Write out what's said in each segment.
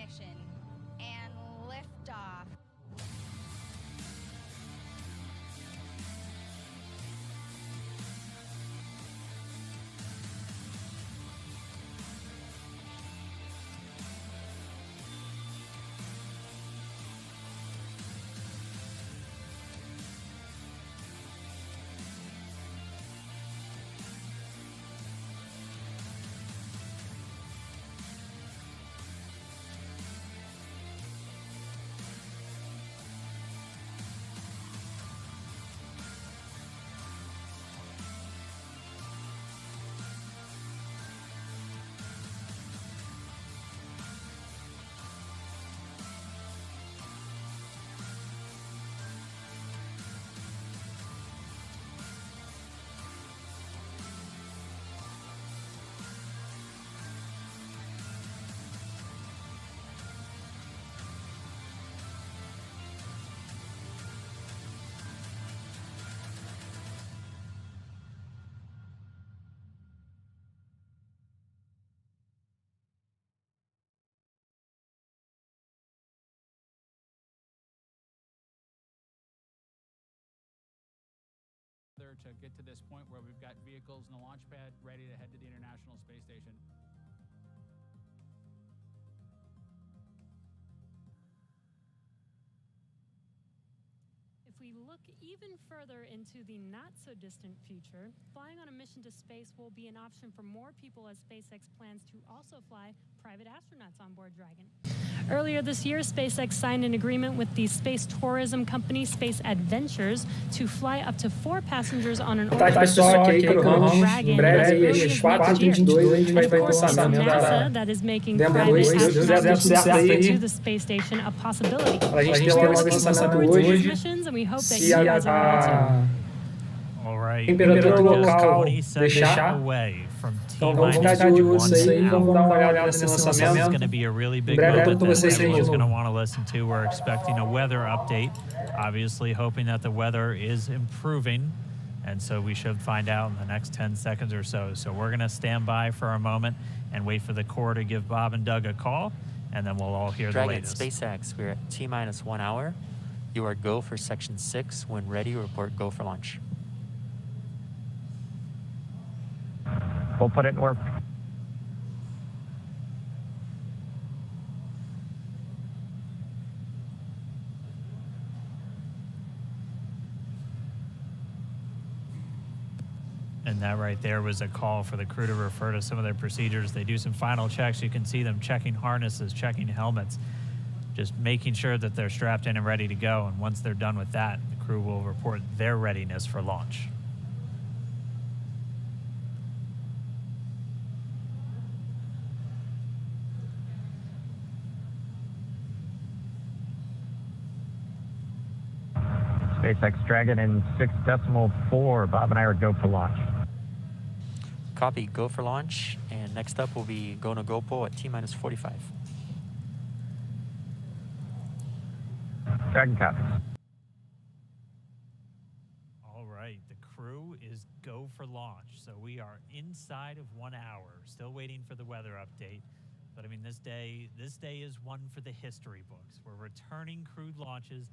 ignition and liftoff. To get to this point where we've got vehicles in the launch pad ready to head to the International Space Station. If we look even further into the not-so-distant future, flying on a mission to space will be an option for more people as SpaceX plans to also fly private astronauts on board Dragon. Earlier this year, SpaceX signed an agreement with the space tourism company Space Adventures to fly up to 4 passengers on an Tá, pessoal, aqui aí vamos, em breve, às 4h22, a gente vai ter o lançamento da Demo-2. Deus quiser, tudo certo aí, to the space station a possibility. pra gente ter logo esse lançamento hoje. Se a temperatura local deixar, então vamos ficar de olho nisso aí, vamos dar uma olhada nesse lançamento. Em breve eu tô com vocês aí de novo. We're expecting a weather update, obviously hoping that the weather is improving, and so we should find out in the next 10 seconds or so. So we're going to stand by for a moment and wait for the Corps to give Bob and Doug a call, and then we'll all hear the latest. SpaceX, we're at T-minus 1 hour. You are go for Section 6. When ready, report go for launch. We'll put it in work. And that right there was a call for the crew to refer to some of their procedures. They do some final checks. You can see them checking harnesses, checking helmets, just making sure that they're strapped in and ready to go. And once they're done with that, the crew will report their readiness for launch. SpaceX Dragon in 6.4. Bob and I are go for launch. Copy, go for launch. And next up will be go no GoPro at T-minus 45. Dragon copies. All right, the crew is go for launch. So we are inside of 1 hour, still waiting for the weather update. But I mean, this day is one for the history books. We're returning crewed launches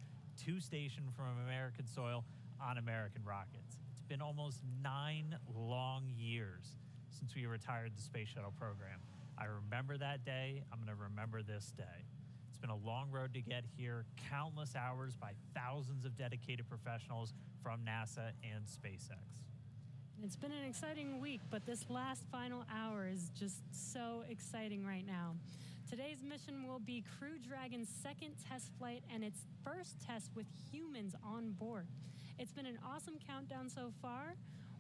to station from American soil on American rockets. It's been almost 9 long years since we retired the space shuttle program. I remember that day. I'm going to remember this day. It's been a long road to get here, countless hours by thousands of dedicated professionals from NASA and SpaceX. It's been an exciting week, but this last final hour is just so exciting right now. Today's mission will be Crew Dragon's second test flight and its first test with humans on board. It's been an awesome countdown so far.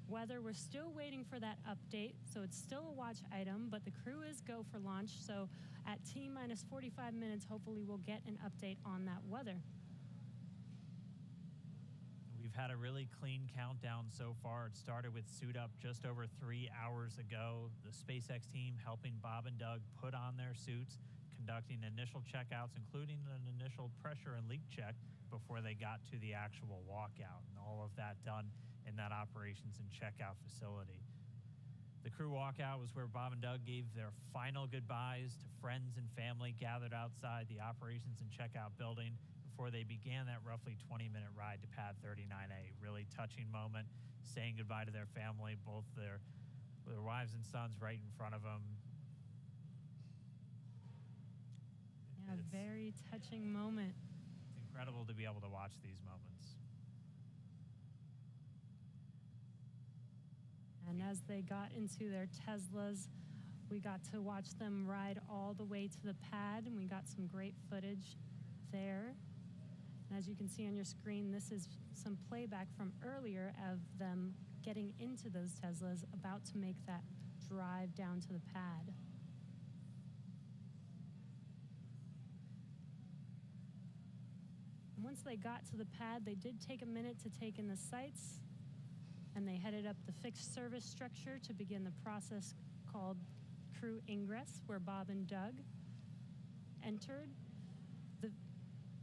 Weather, we're still waiting for that update, so it's still a watch item, but the crew is go for launch, so at T-minus 45 minutes, hopefully we'll get an update on that weather. We've had a really clean countdown so far. It started with suit up just over 3 hours ago. The SpaceX team helping Bob and Doug put on their suits, conducting initial checkouts, including an initial pressure and leak check before they got to the actual walkout, and all of that done in that operations and checkout facility. The crew walkout was where Bob and Doug gave their final goodbyes to friends and family gathered outside the operations and checkout building before they began that roughly 20-minute ride to pad 39A. Really touching moment, saying goodbye to their family, both their wives and sons right in front of them. Yeah, very touching moment. It's incredible to be able to watch these moments. And as they got into their Teslas, we got to watch them ride all the way to the pad, and we got some great footage there. And as you can see on your screen, this is some playback from earlier of them getting into those Teslas, about to make that drive down to the pad. And once they got to the pad, they did take a minute to take in the sights, and they headed up the fixed service structure to begin the process called crew ingress, where Bob and Doug entered.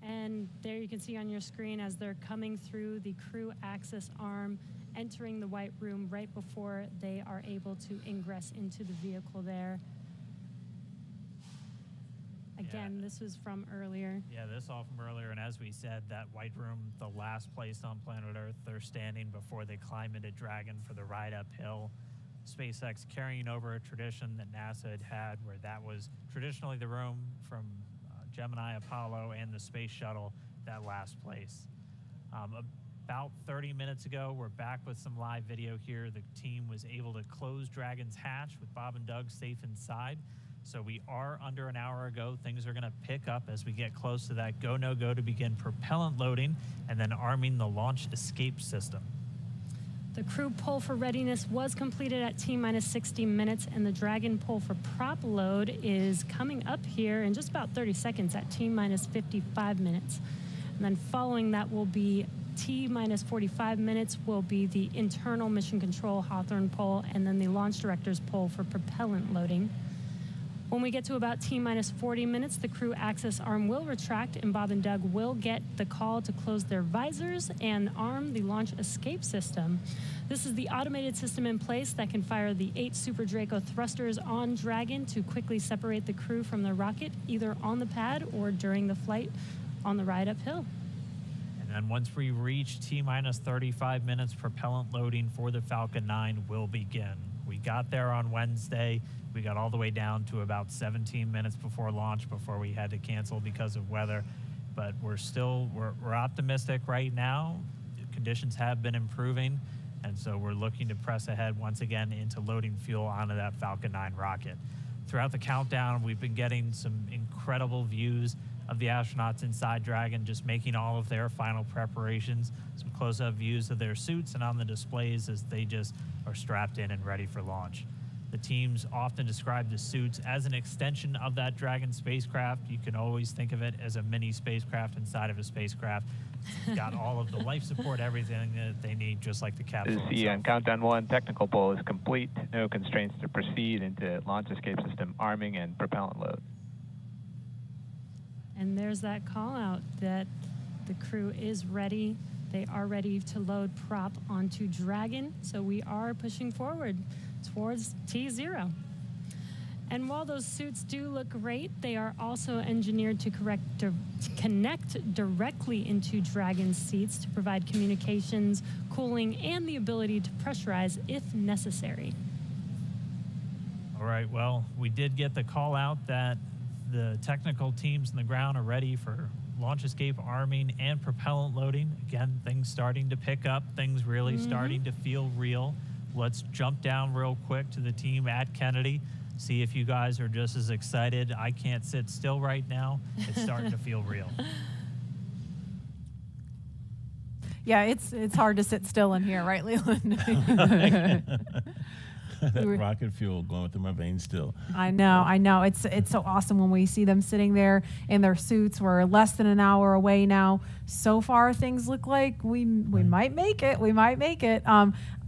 And there you can see on your screen as they're coming through the crew access arm, entering the white room right before they are able to ingress into the vehicle there. Again, this was from earlier. Yeah, this all from earlier, and as we said, that white room, the last place on planet Earth they're standing before they climb into Dragon for the ride uphill. SpaceX carrying over a tradition that NASA had where that was traditionally the room from Gemini, Apollo, and the space shuttle, that last place. About 30 minutes ago, we're back with some live video here. The team was able to close Dragon's hatch with Bob and Doug safe inside. So we are under an hour ago. Things are going to pick up as we get close to that go, no go to begin propellant loading and then arming the launch escape system. The crew pull for readiness was completed at T-minus 60 minutes, and the Dragon pull for prop load is coming up here in just about 30 seconds at T-minus 55 minutes. And then following that will be T-minus 45 minutes will be the internal mission control Hawthorne pull, and then the launch director's pull for propellant loading. When we get to about T-minus 40 minutes, the crew access arm will retract, and Bob and Doug will get the call to close their visors and arm the launch escape system. This is the automated system in place that can fire the 8 Super Draco thrusters on Dragon to quickly separate the crew from the rocket, either on the pad or during the flight on the ride uphill. And then once we reach T-minus 35 minutes, propellant loading for the Falcon 9 will begin. We got there on Wednesday. We got all the way down to about 17 minutes before launch before we had to cancel because of weather. But we're optimistic right now. Conditions have been improving, and so we're looking to press ahead once again into loading fuel onto that Falcon 9 rocket. Throughout the countdown, we've been getting some incredible views of the astronauts inside Dragon, just making all of their final preparations, some close-up views of their suits and on the displays as they just are strapped in and ready for launch. The teams often describe the suits as an extension of that Dragon spacecraft. You can always think of it as a mini spacecraft inside of a spacecraft. It's got all of the life support, everything that they need, just like the capsule See, on countdown 1, technical pull is complete. No constraints to proceed into launch escape system arming and propellant load. And there's that call out that the crew is ready. They are ready to load prop onto Dragon. So we are pushing forward towards T0. And while those suits do look great, they are also engineered to connect directly into Dragon seats to provide communications, cooling, and the ability to pressurize if necessary. All right, well, we did get the call out that the technical teams on the ground are ready for launch escape arming and propellant loading. Again, things starting to pick up, things really starting to feel real. Let's jump down real quick to the team at Kennedy, see if you guys are just as excited. I can't sit still right now. It's starting to feel real. Yeah, it's hard to sit still in here, right, Leland? Rocket fuel going through my veins still. I know. It's so awesome when we see them sitting there in their suits. We're less than an hour away now. So far, things look like we might make it. We might make it.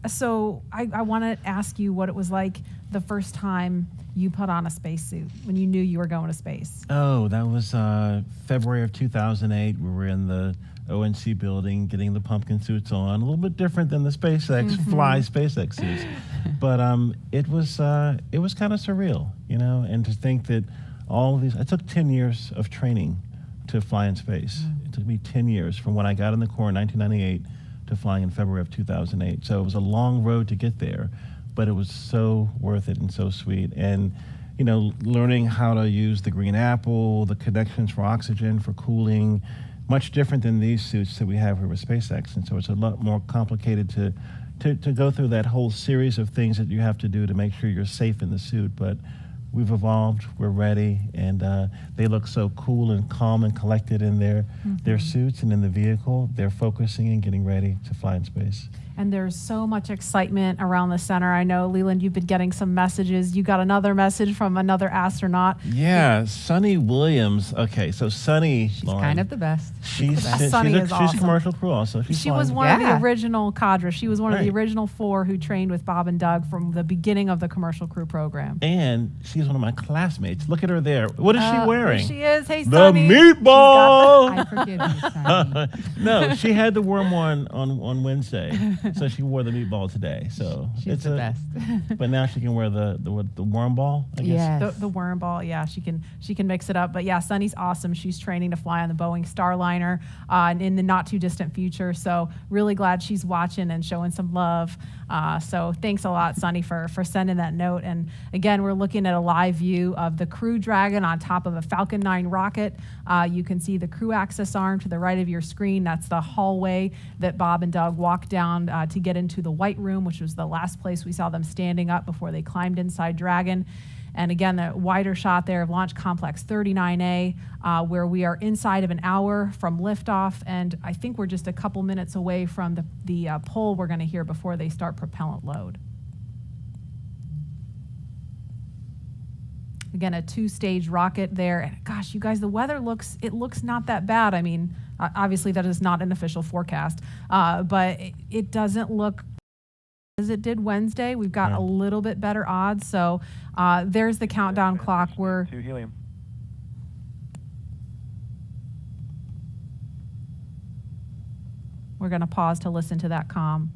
So I want to ask you what it was like the first time you put on a spacesuit when you knew you were going to space. Oh, that was February of 2008. We were in the ONC building getting the pumpkin suits on. A little bit different than the SpaceX fly SpaceX suits. But it was kind of surreal, and to think that all of these. It took 10 years of training to fly in space. It took me 10 years from when I got in the Corps in 1998 to flying in February of 2008. So it was a long road to get there, but it was so worth it and so sweet. And learning how to use the green apple, the connections for oxygen, for cooling, much different than these suits that we have here with SpaceX. And so it's a lot more complicated to go through that whole series of things that you have to do to make sure you're safe in the suit. But we've evolved, we're ready, and they look so cool and calm and collected in their suits and in the vehicle. They're focusing and getting ready to fly in space. And there's so much excitement around the center. I know, Leland, you've been getting some messages. You got another message from another astronaut. Yeah, Sunny Williams. Okay, so Sunny, she's kind of the best. She's Sunny is awesome. She's a commercial crew also. She was one of the original cadre. She was one of the original 4 who trained with Bob and Doug from the beginning of the commercial crew program. And she's one of my classmates. Look at her there. What is she wearing? She is. Hey, the Sunny. Meatball. I forgive you, Sunny. No, she had the worm one on Wednesday. So she wore the meatball today. So she's the best. But now she can wear the worm ball, I guess. Yes. The worm ball, yeah, she can mix it up. But yeah, Sunny's awesome. She's training to fly on the Boeing Starliner in the not too distant future. So really glad she's watching and showing some love. So thanks a lot, Sunny, for sending that note. And again, we're looking at a live view of the Crew Dragon on top of a Falcon 9 rocket. You can see the crew access arm to the right of your screen. That's the hallway that Bob and Doug walked down to get into the White Room, which was the last place we saw them standing up before they climbed inside Dragon. And again, the wider shot there of Launch Complex 39A, where we are inside of an hour from liftoff, and I think we're just a couple minutes away from the pull we're going to hear before they start propellant load. Again, a 2-stage rocket there, and gosh, you guys, the weather looks not that bad. I mean, obviously that is not an official forecast, but it doesn't look as it did Wednesday. We've got a little bit better odds. So there's the countdown clock. We're to helium. going to pause to listen to that comm.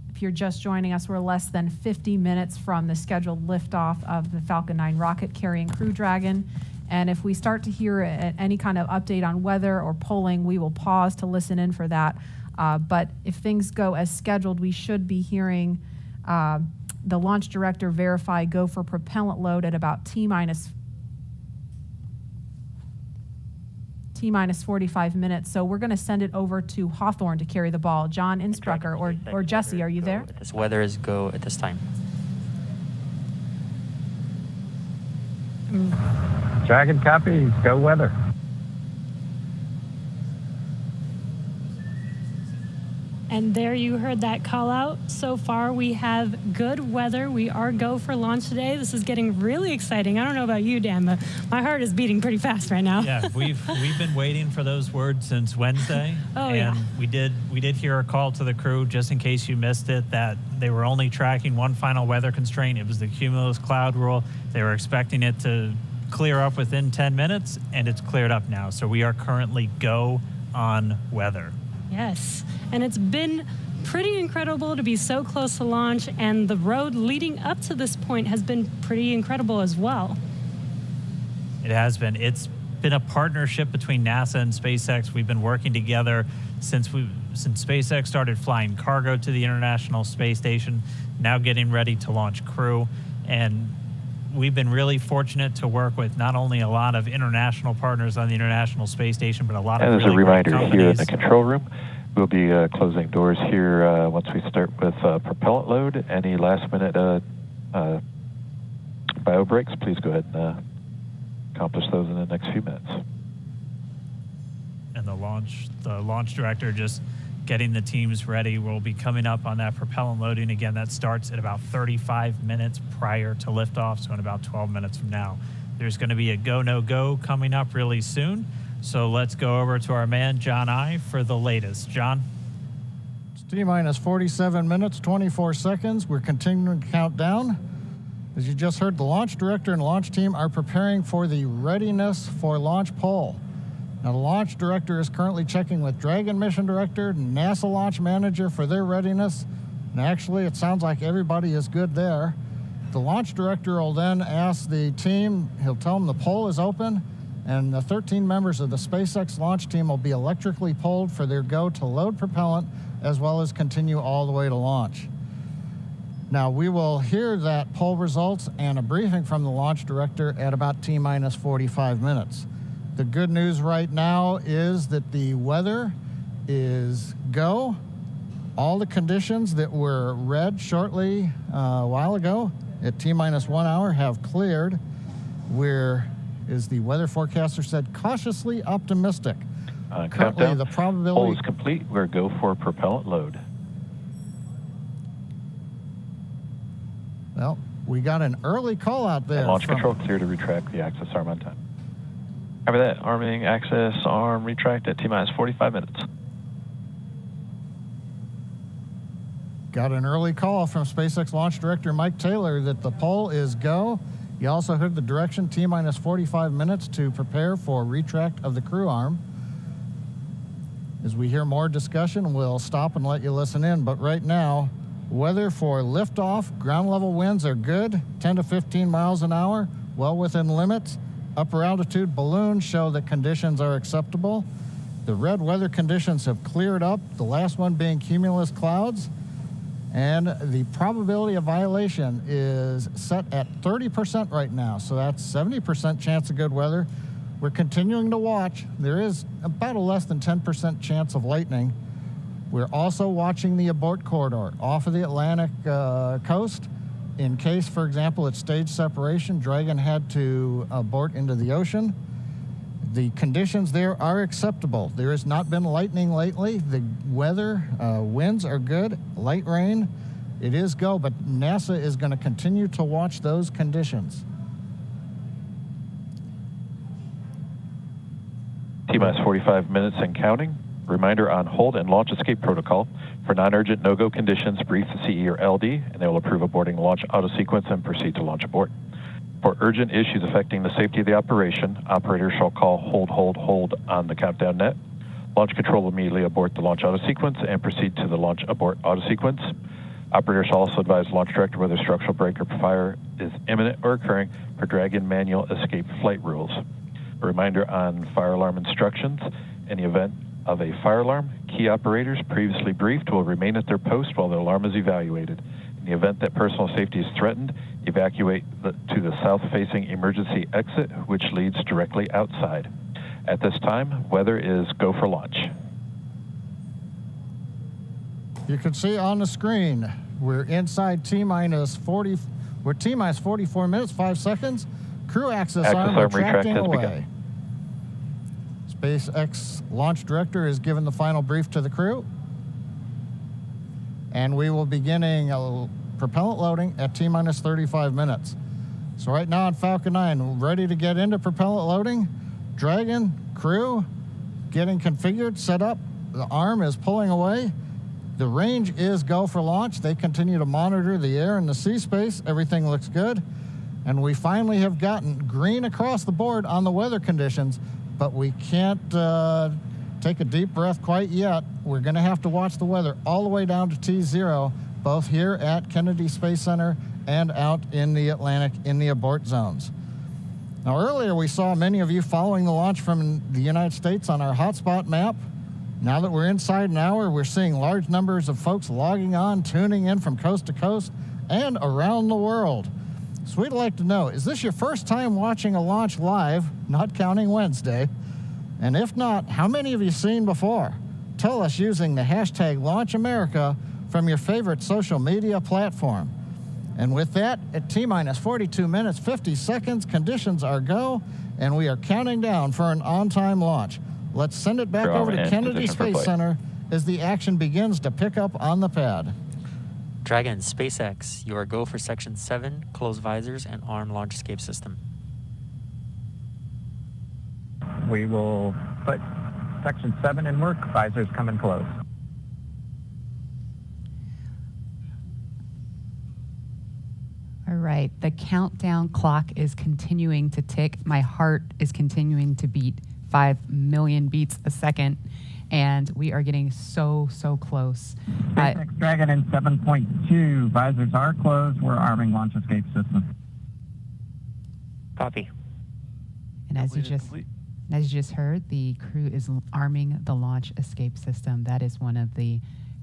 If you're just joining us, we're less than 50 minutes from the scheduled liftoff of the Falcon 9 rocket carrying Crew Dragon. And if we start to hear any kind of update on weather or polling, we will pause to listen in for that. But if things go as scheduled, we should be hearing the launch director verify go for propellant load at about T-minus 45 minutes. So we're going to send it over to Hawthorne to carry the ball. John Insprucker or Jesse, are you there? This weather is go at this time. Dragon copy, go weather. And there you heard that call out. So far, we have good weather. We are go for launch today. This is getting really exciting. I don't know about you, Dan, but my heart is beating pretty fast right now. Yeah, we've been waiting for those words since Wednesday. And we did hear a call to the crew, just in case you missed it, that they were only tracking one final weather constraint. It was the cumulus cloud rule. They were expecting it to clear up within 10 minutes, and it's cleared up now. So we are currently go on weather. Yes, and it's been pretty incredible to be so close to launch, and the road leading up to this point has been pretty incredible as well. It has been. It's been a partnership between NASA and SpaceX. We've been working together since SpaceX started flying cargo to the International Space Station, now getting ready to launch crew. And we've been really fortunate to work with not only a lot of international partners on the International Space Station, but a lot of really great companies. And as a reminder, here in the control room, we'll be closing doors here once we start with propellant load. Any last-minute bio breaks, please go ahead and accomplish those in the next few minutes. And the launch director just getting the teams ready. We'll be coming up on that propellant loading. Again, that starts at about 35 minutes prior to liftoff, so in about 12 minutes from now. There's going to be a go, no go coming up really soon. So let's go over to our man, John I, for the latest. John? It's T-minus 47 minutes, 24 seconds. We're continuing to count down. As you just heard, the launch director and launch team are preparing for the readiness for launch poll. Now, the launch director is currently checking with Dragon mission director, NASA launch manager for their readiness. And actually, it sounds like everybody is good there. The launch director will then ask the team, he'll tell them the poll is open, and the 13 members of the SpaceX launch team will be electrically polled for their go to load propellant, as well as continue all the way to launch. Now, we will hear that poll results and a briefing from the launch director at about T-minus 45 minutes. The good news right now is that the weather is go. All the conditions that were read shortly a while ago at T-minus 1 hour have cleared. We're, as the weather forecaster said, cautiously optimistic. Currently, countdown. the probability... Poll is complete. We're go for propellant load. Well, we got an early call out there. And launch control clear to retract the access arm on time. After that, arming access arm retract at T-minus 45 minutes. Got an early call from SpaceX launch director Mike Taylor that the poll is go. You also heard the direction T-minus 45 minutes to prepare for retract of the crew arm. As we hear more discussion, we'll stop and let you listen in. But right now, weather for liftoff, ground level winds are good, 10 to 15 miles an hour, well within limits. Upper altitude balloons show that conditions are acceptable. The red weather conditions have cleared up, the last one being cumulus clouds. And the probability of violation is set at 30% right now, so that's 70% chance of good weather. We're continuing to watch. There is about a less than 10% chance of lightning. We're also watching the abort corridor off of the Atlantic coast. In case, for example, it's stage separation, Dragon had to abort into the ocean. The conditions there are acceptable. There has not been lightning lately. The weather, winds are good, light rain. It is go, but NASA is going to continue to watch those conditions. T-minus 45 minutes and counting. Reminder on hold and launch escape protocol. For non-urgent no-go conditions, brief the CE or LD, and they will approve aborting launch auto-sequence and proceed to launch abort. For urgent issues affecting the safety of the operation, operators shall call hold on the countdown net. Launch control will immediately abort the launch auto-sequence and proceed to the launch abort auto-sequence. Operators shall also advise launch director whether structural break or fire is imminent or occurring per Dragon manual escape flight rules. A reminder on fire alarm instructions. In the event of a fire alarm, key operators previously briefed will remain at their post while the alarm is evaluated. In the event that personal safety is threatened, evacuate to the south-facing emergency exit, which leads directly outside. At this time, weather is go for launch. You can see on the screen, we're inside T-minus 40, we're T-minus 44 minutes, 5 seconds. Crew access arm retracting away. Begun. SpaceX launch director is giving the final brief to the crew. And we will be beginning propellant loading at T-minus 35 minutes. So right now on Falcon 9, we're ready to get into propellant loading. Dragon, crew, getting configured, set up. The arm is pulling away. The range is go for launch. They continue to monitor the air and the sea space. Everything looks good. And we finally have gotten green across the board on the weather conditions, but we can't take a deep breath quite yet. We're going to have to watch the weather all the way down to T0, both here at Kennedy Space Center and out in the Atlantic in the abort zones. Now, earlier we saw many of you following the launch from the United States on our hotspot map. Now that we're inside an hour, we're seeing large numbers of folks logging on, tuning in from coast to coast and around the world. So we'd like to know, is this your first time watching a launch live, not counting Wednesday? And if not, how many have you seen before? Tell us using the hashtag LaunchAmerica from your favorite social media platform. And with that, at T-minus 42 minutes, 50 seconds, conditions are go, and we are counting down for an on-time launch. Let's send it back over to Kennedy Space Center as the action begins to pick up on the pad. Dragon, SpaceX, you are go for Section 7, close visors, and arm launch escape system. We will put Section 7 in work, visors come in close. All right, the countdown clock is continuing to tick. My heart is continuing to beat 5 million beats a second, and we are getting so close. SpaceX Dragon in 7.2, visors are closed. We're arming launch escape system. Copy. And as you just heard, the crew is arming the launch escape system. That is one of the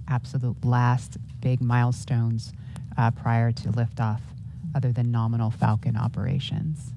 absolute last big milestones prior to liftoff, other than nominal Falcon operations.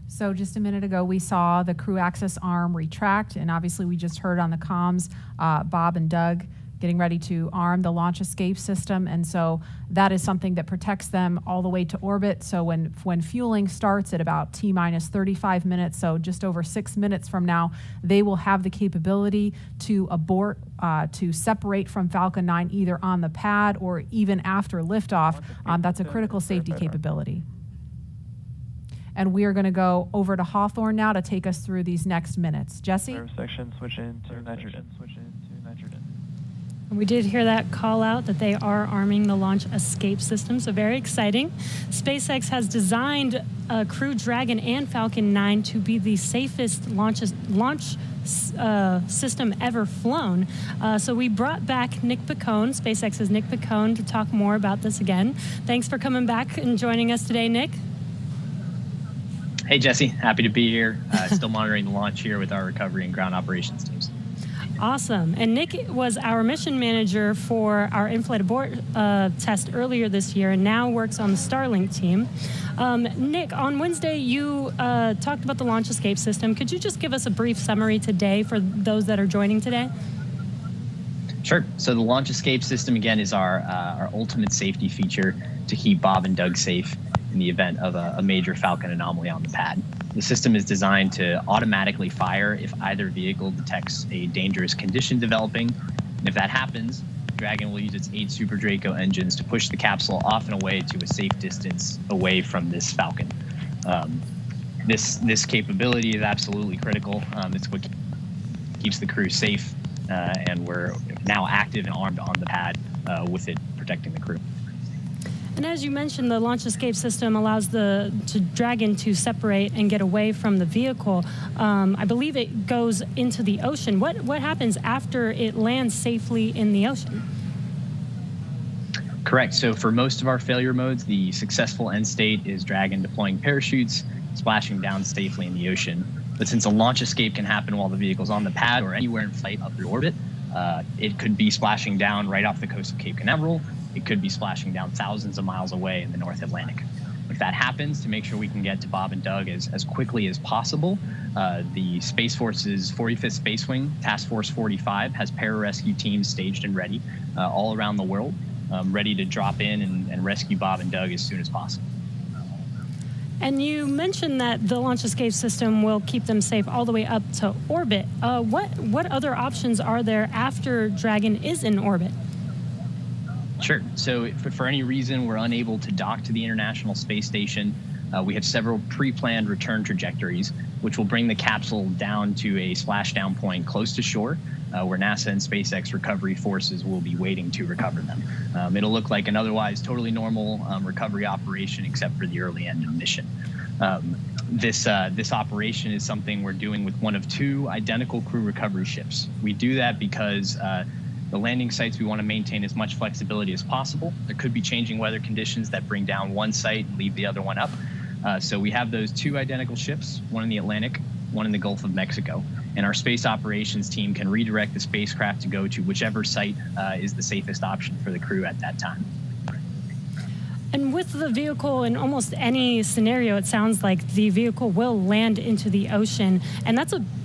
So just a minute ago, we saw the crew access arm retract, and obviously we just heard on the comms, Bob and Doug getting ready to arm the launch escape system, and so that is something that protects them all the way to orbit. So when fueling starts at about T-minus 35 minutes, so just over 6 minutes from now, they will have the capability to abort, to separate from Falcon 9 either on the pad or even after liftoff. That's a critical safety capability. And we are going to go over to Hawthorne now to take us through these next minutes. Jesse? Section, switch into nitrogen. We did hear that call out that they are arming the launch escape system, so very exciting. SpaceX has designed Crew Dragon and Falcon 9 to be the safest launch system ever flown. So we brought back Nick Picone, SpaceX's Nick Picone, to talk more about this again. Thanks for coming back and joining us today, Nick. Hey, Jesse. Happy to be here. Still monitoring the launch here with our recovery and ground operations teams. Awesome. And Nick was our mission manager for our in-flight abort test earlier this year and now works on the Starlink team. Nick, on Wednesday, you talked about the launch escape system. Could you just give us a brief summary today for those that are joining today? Sure. So the launch escape system, again, is our ultimate safety feature to keep Bob and Doug safe in the event of a major Falcon anomaly on the pad. The system is designed to automatically fire if either vehicle detects a dangerous condition developing. And if that happens, Dragon will use its 8 Super Draco engines to push the capsule off and away to a safe distance away from this Falcon. This capability is absolutely critical. It's what keeps the crew safe, and we're now active and armed on the pad with it protecting the crew. And as you mentioned, the launch escape system allows the Dragon to separate and get away from the vehicle. I believe it goes into the ocean. What happens after it lands safely in the ocean? Correct. So for most of our failure modes, the successful end state is Dragon deploying parachutes, splashing down safely in the ocean. But since a launch escape can happen while the vehicle's on the pad or anywhere in flight up through orbit, it could be splashing down right off the coast of Cape Canaveral. It could be splashing down thousands of miles away in the North Atlantic. If that happens, to make sure we can get to Bob and Doug as quickly as possible, the Space Force's 45th Space Wing, Task Force 45, has pararescue teams staged and ready all around the world, ready to drop in and rescue Bob and Doug as soon as possible. And you mentioned that the launch escape system will keep them safe all the way up to orbit. What other options are there after Dragon is in orbit? Sure. So if for any reason we're unable to dock to the International Space Station, we have several pre-planned return trajectories, which will bring the capsule down to a splashdown point close to shore, where NASA and SpaceX recovery forces will be waiting to recover them. It'll look like an otherwise totally normal recovery operation, except for the early end of the mission. This operation is something we're doing with one of 2 identical crew recovery ships. We do that because the landing sites, we want to maintain as much flexibility as possible. There could be changing weather conditions that bring down one site and leave the other one up. So we have those 2 identical ships, one in the Atlantic, one in the Gulf of Mexico. And our space operations team can redirect the spacecraft to go to whichever site is the safest option for the crew at that time. And with the vehicle, in almost any scenario, it sounds like the vehicle will land into the ocean. And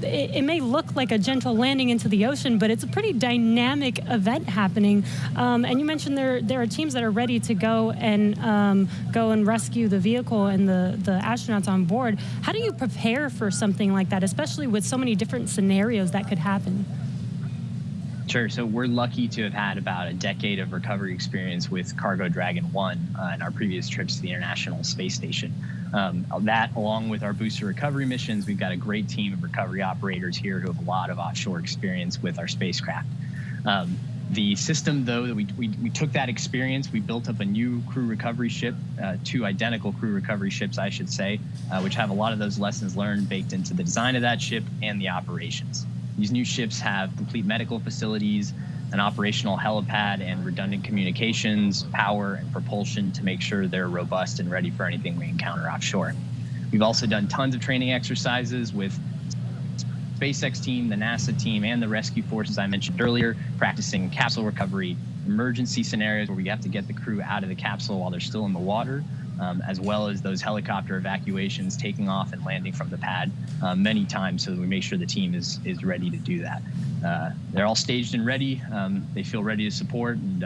it may look like a gentle landing into the ocean, but it's a pretty dynamic event happening. And you mentioned there are teams that are ready to go and rescue the vehicle and the astronauts on board. How do you prepare for something like that, especially with so many different scenarios that could happen? Sure. So we're lucky to have had about a decade of recovery experience with Cargo Dragon 1 in our previous trips to the International Space Station. That, along with our booster recovery missions, we've got a great team of recovery operators here who have a lot of offshore experience with our spacecraft. The system, though, that we took that experience, we built up a new crew recovery ship, 2 identical crew recovery ships, I should say, which have a lot of those lessons learned baked into the design of that ship and the operations. These new ships have complete medical facilities, an operational helipad, and redundant communications, power, and propulsion to make sure they're robust and ready for anything we encounter offshore. We've also done tons of training exercises with SpaceX team, the NASA team, and the rescue forces I mentioned earlier, practicing capsule recovery, emergency scenarios where we have to get the crew out of the capsule while they're still in the water, as well as those helicopter evacuations, taking off and landing from the pad many times so that we make sure the team is ready to do that. They're all staged and ready. They feel ready to support, and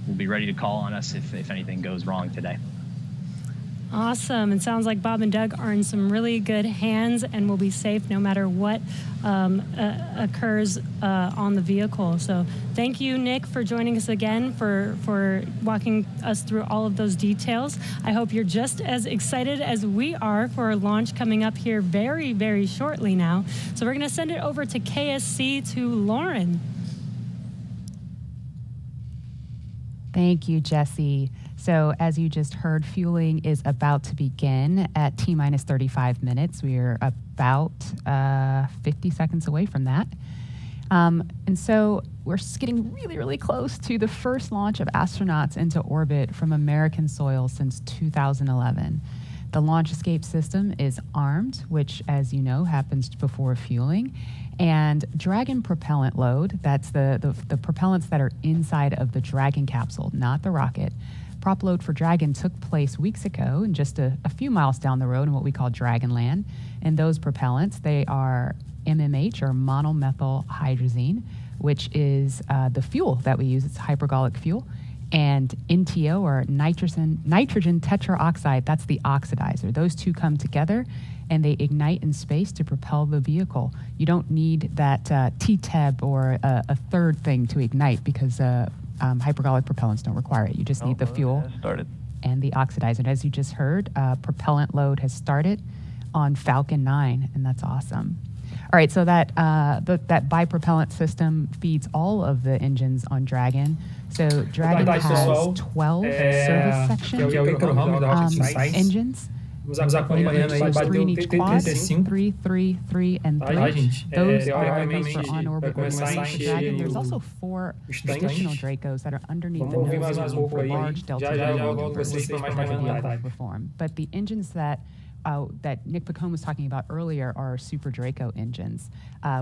will be ready to call on us if anything goes wrong today. Awesome. It sounds like Bob and Doug are in some really good hands and will be safe no matter what occurs on the vehicle. So thank you, Nick, for joining us again, for walking us through all of those details. I hope you're just as excited as we are for our launch coming up here very, very shortly now. So we're going to send it over to KSC to Lauren. Thank you, Jesse. So as you just heard, fueling is about to begin at T-minus 35 minutes. We are about 50 seconds away from that. And so we're getting really, really close to the first launch of astronauts into orbit from American soil since 2011. The launch escape system is armed, which, as you know, happens before fueling. And Dragon propellant load, that's the propellants that are inside of the Dragon capsule, not the rocket. Prop load for Dragon took place weeks ago and just a few miles down the road in what we call Dragonland. And those propellants, they are MMH, or monomethyl hydrazine, which is the fuel that we use. It's hypergolic fuel. And NTO, or nitrogen tetroxide, that's the oxidizer. Those two come together and they ignite in space to propel the vehicle. You don't need that TTEB or a third thing to ignite because hypergolic propellants don't require it. You just need the fuel and the oxidizer. And as you just heard, propellant load has started on Falcon 9, and that's awesome. All right, so that bipropellant system feeds all of the engines on Dragon. So Dragon has 12 service section engines. Vamos acompanhando aí, bateu 35. 3, 3, 3, and 3. Those are those for on-orbit Dragon. There's also 4 additional Dracos that are underneath the nose for large Delta reform. But the engines that Nick Pacone was talking about earlier are Super Draco engines.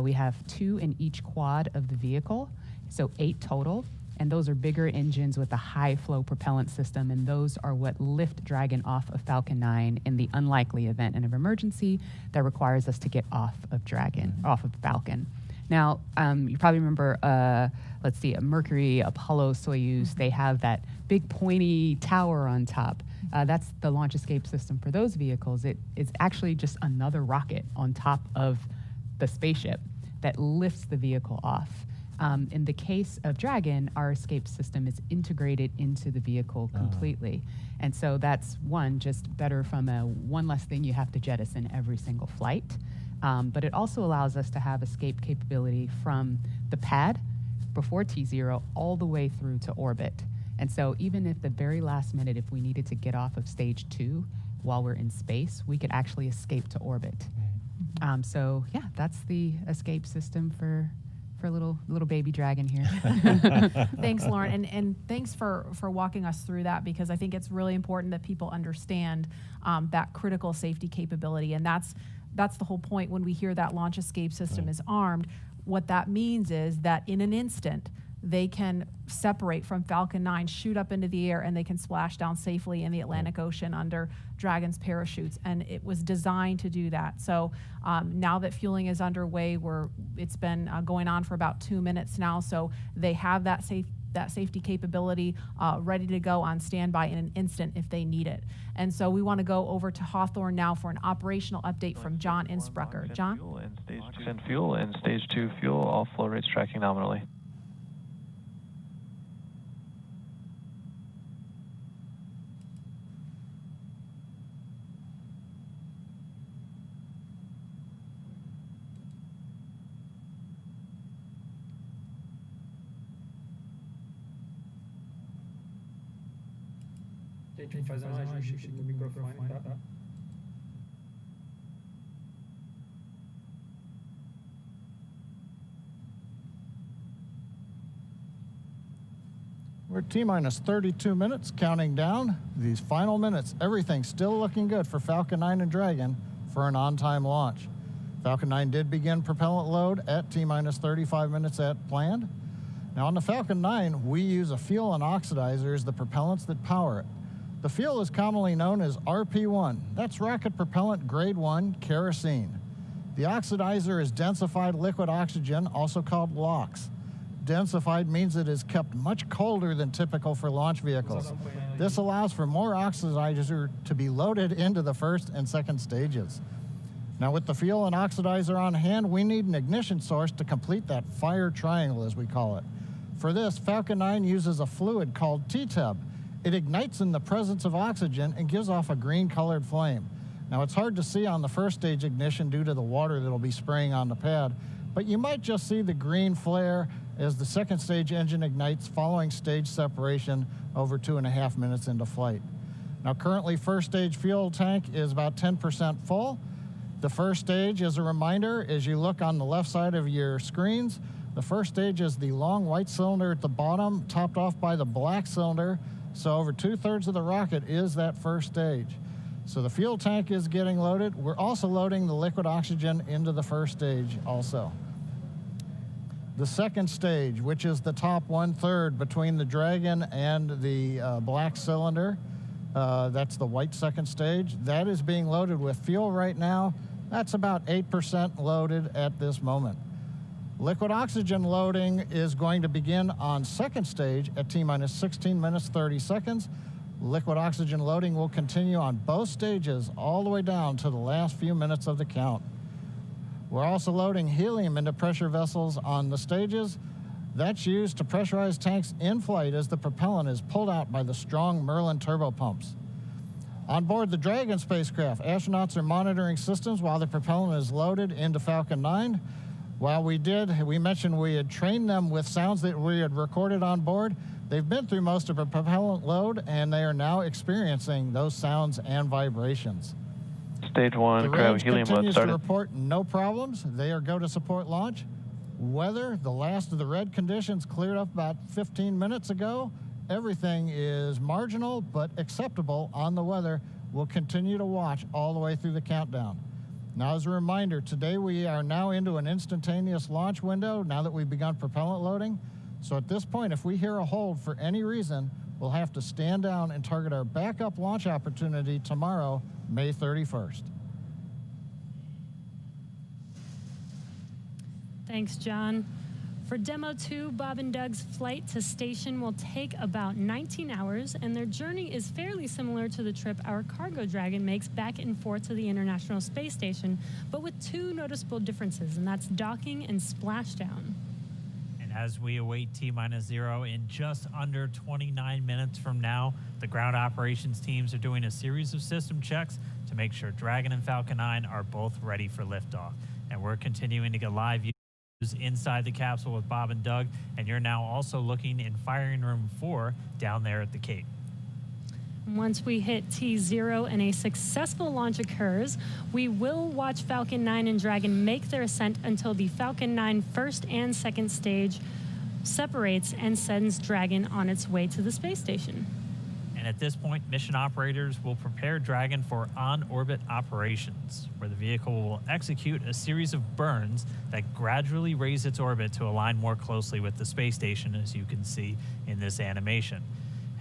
We have 2 in each quad of the vehicle, so 8 total. And those are bigger engines with a high flow propellant system, and those are what lift Dragon off of Falcon 9 in the unlikely event of emergency that requires us to get off of Falcon. Now, you probably remember, let's see, a Mercury, Apollo, Soyuz, they have that big pointy tower on top. That's the launch escape system for those vehicles. It is actually just another rocket on top of the spaceship that lifts the vehicle off. In the case of Dragon, our escape system is integrated into the vehicle completely. And so that's just better from one less thing you have to jettison every single flight. But it also allows us to have escape capability from the pad before T0 all the way through to orbit. And so even if the very last minute, if we needed to get off of stage 2 while we're in space, we could actually escape to orbit. So yeah, that's the escape system for little baby Dragon here. Thanks, Lauren, and thanks for walking us through that, because I think it's really important that people understand that critical safety capability, and that's the whole point when we hear that launch escape system is armed. What that means is that in an instant, they can separate from Falcon 9, shoot up into the air, and they can splash down safely in the Atlantic Ocean under Dragon's parachutes. And it was designed to do that. So now that fueling is underway, it's been going on for about 2 minutes now. So they have that safety capability ready to go on standby in an instant if they need it. And so we want to go over to Hawthorne now for an operational update from John Innsbrucker. John? Send fuel and stage 2 fuel, all flow rates tracking nominally. Gente, fazer um ajuste aqui no microfone, tá? We're T-minus 32 minutes, counting down. These final minutes, everything's still looking good for Falcon 9 and Dragon for an on-time launch. Falcon 9 did begin propellant load at T-minus 35 minutes at planned. Now on the Falcon 9, we use a fuel and oxidizer as the propellants that power it. The fuel is commonly known as RP1. That's rocket propellant grade 1 kerosene. The oxidizer is densified liquid oxygen, also called LOX. Densified means it is kept much colder than typical for launch vehicles. This allows for more oxidizer to be loaded into the first and second stages. Now with the fuel and oxidizer on hand, we need an ignition source to complete that fire triangle, as we call it. For this, Falcon 9 uses a fluid called T-tub. It ignites in the presence of oxygen and gives off a green-colored flame. Now, it's hard to see on the first stage ignition due to the water that'll be spraying on the pad, but you might just see the green flare as the second stage engine ignites following stage separation over 2.5 minutes into flight. Now, currently, first stage fuel tank is about 10% full. The first stage, as a reminder, as you look on the left side of your screens, the first stage is the long white cylinder at the bottom, topped off by the black cylinder. So over 2/3 of the rocket is that first stage. So the fuel tank is getting loaded. We're also loading the liquid oxygen into the first stage also. The second stage, which is the top 1/3 between the Dragon and the black cylinder, that's the white second stage, that is being loaded with fuel right now. That's about 8% loaded at this moment. Liquid oxygen loading is going to begin on second stage at T-minus 16 minutes 30 seconds. Liquid oxygen loading will continue on both stages all the way down to the last few minutes of the count. We're also loading helium into pressure vessels on the stages. That's used to pressurize tanks in flight as the propellant is pulled out by the strong Merlin turbopumps. On board the Dragon spacecraft, astronauts are monitoring systems while the propellant is loaded into Falcon 9. While we mentioned we had trained them with sounds that we had recorded on board. They've been through most of the propellant load, and they are now experiencing those sounds and vibrations. Stage 1, cryo helium load continues started. to report no problems. They are go to support launch. Weather, the last of the red conditions cleared up about 15 minutes ago. Everything is marginal but acceptable on the weather. We'll continue to watch all the way through the countdown. Now, as a reminder, today we are now into an instantaneous launch window now that we've begun propellant loading. So at this point, if we hear a hold for any reason, we'll have to stand down and target our backup launch opportunity tomorrow, May 31st. Thanks, John. For Demo-2, Bob and Doug's flight to station will take about 19 hours, and their journey is fairly similar to the trip our Cargo Dragon makes back and forth to the International Space Station, but with two noticeable differences, and that's docking and splashdown. And as we await T-minus 0 in just under 29 minutes from now, the ground operations teams are doing a series of system checks to make sure Dragon and Falcon 9 are both ready for liftoff. And we're continuing to get live views inside the capsule with Bob and Doug, and you're now also looking in firing room 4 down there at the Cape. Once we hit T0 and a successful launch occurs, we will watch Falcon 9 and Dragon make their ascent until the Falcon 9 first and second stage separates and sends Dragon on its way to the space station. And And at this point, mission operators will prepare Dragon for on-orbit operations, where the vehicle will execute a series of burns that gradually raise its orbit to align more closely with the space station, as you can see in this animation.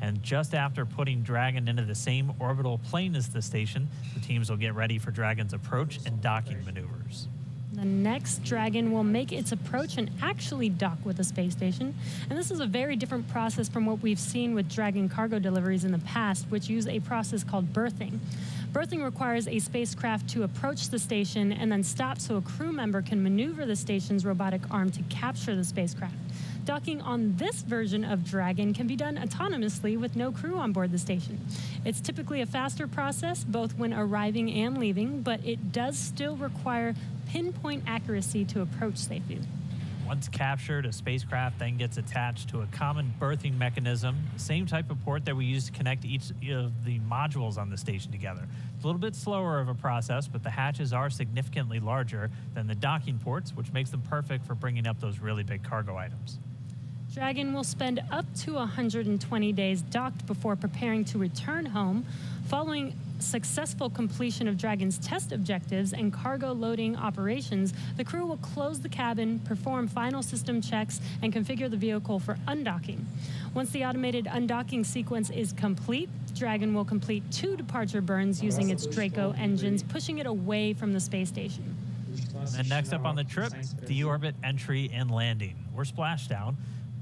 And just after putting Dragon into the same orbital plane as the station, the teams will get ready for Dragon's approach and docking maneuvers. The next Dragon will make its approach and actually dock with the space station. And this is a very different process from what we've seen with Dragon cargo deliveries in the past, which use a process called berthing. Berthing requires a spacecraft to approach the station and then stop so a crew member can maneuver the station's robotic arm to capture the spacecraft. Docking on this version of Dragon can be done autonomously with no crew on board the station. It's typically a faster process, both when arriving and leaving, but it does still require pinpoint accuracy to approach safely. Once captured, a spacecraft then gets attached to a common berthing mechanism, the same type of port that we use to connect each of the modules on the station together. It's a little bit slower of a process, but the hatches are significantly larger than the docking ports, which makes them perfect for bringing up those really big cargo items. Dragon will spend up to 120 days docked before preparing to return home. Following successful completion of Dragon's test objectives and cargo loading operations, the crew will close the cabin, perform final system checks, and configure the vehicle for undocking. Once the automated undocking sequence is complete, Dragon will complete 2 departure burns using its Draco engines, pushing it away from the space station. And next up on the trip, deorbit entry and landing, or splashdown,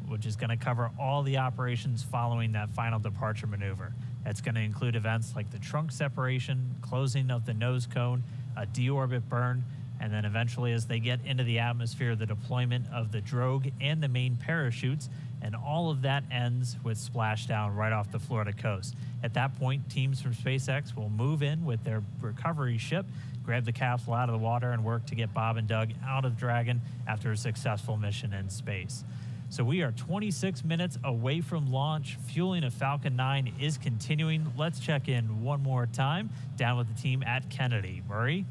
which is going to cover all the operations following that final departure maneuver. It's going to include events like the trunk separation, closing of the nose cone, a deorbit burn, and then eventually as they get into the atmosphere, the deployment of the drogue and the main parachutes, and all of that ends with splashdown right off the Florida coast. At that point, teams from SpaceX will move in with their recovery ship, grab the capsule out of the water, and work to get Bob and Doug out of Dragon after a successful mission in space. So we are 26 minutes away from launch. Fueling of Falcon 9 is continuing. Let's check in one more time down with the team at Kennedy. Murray?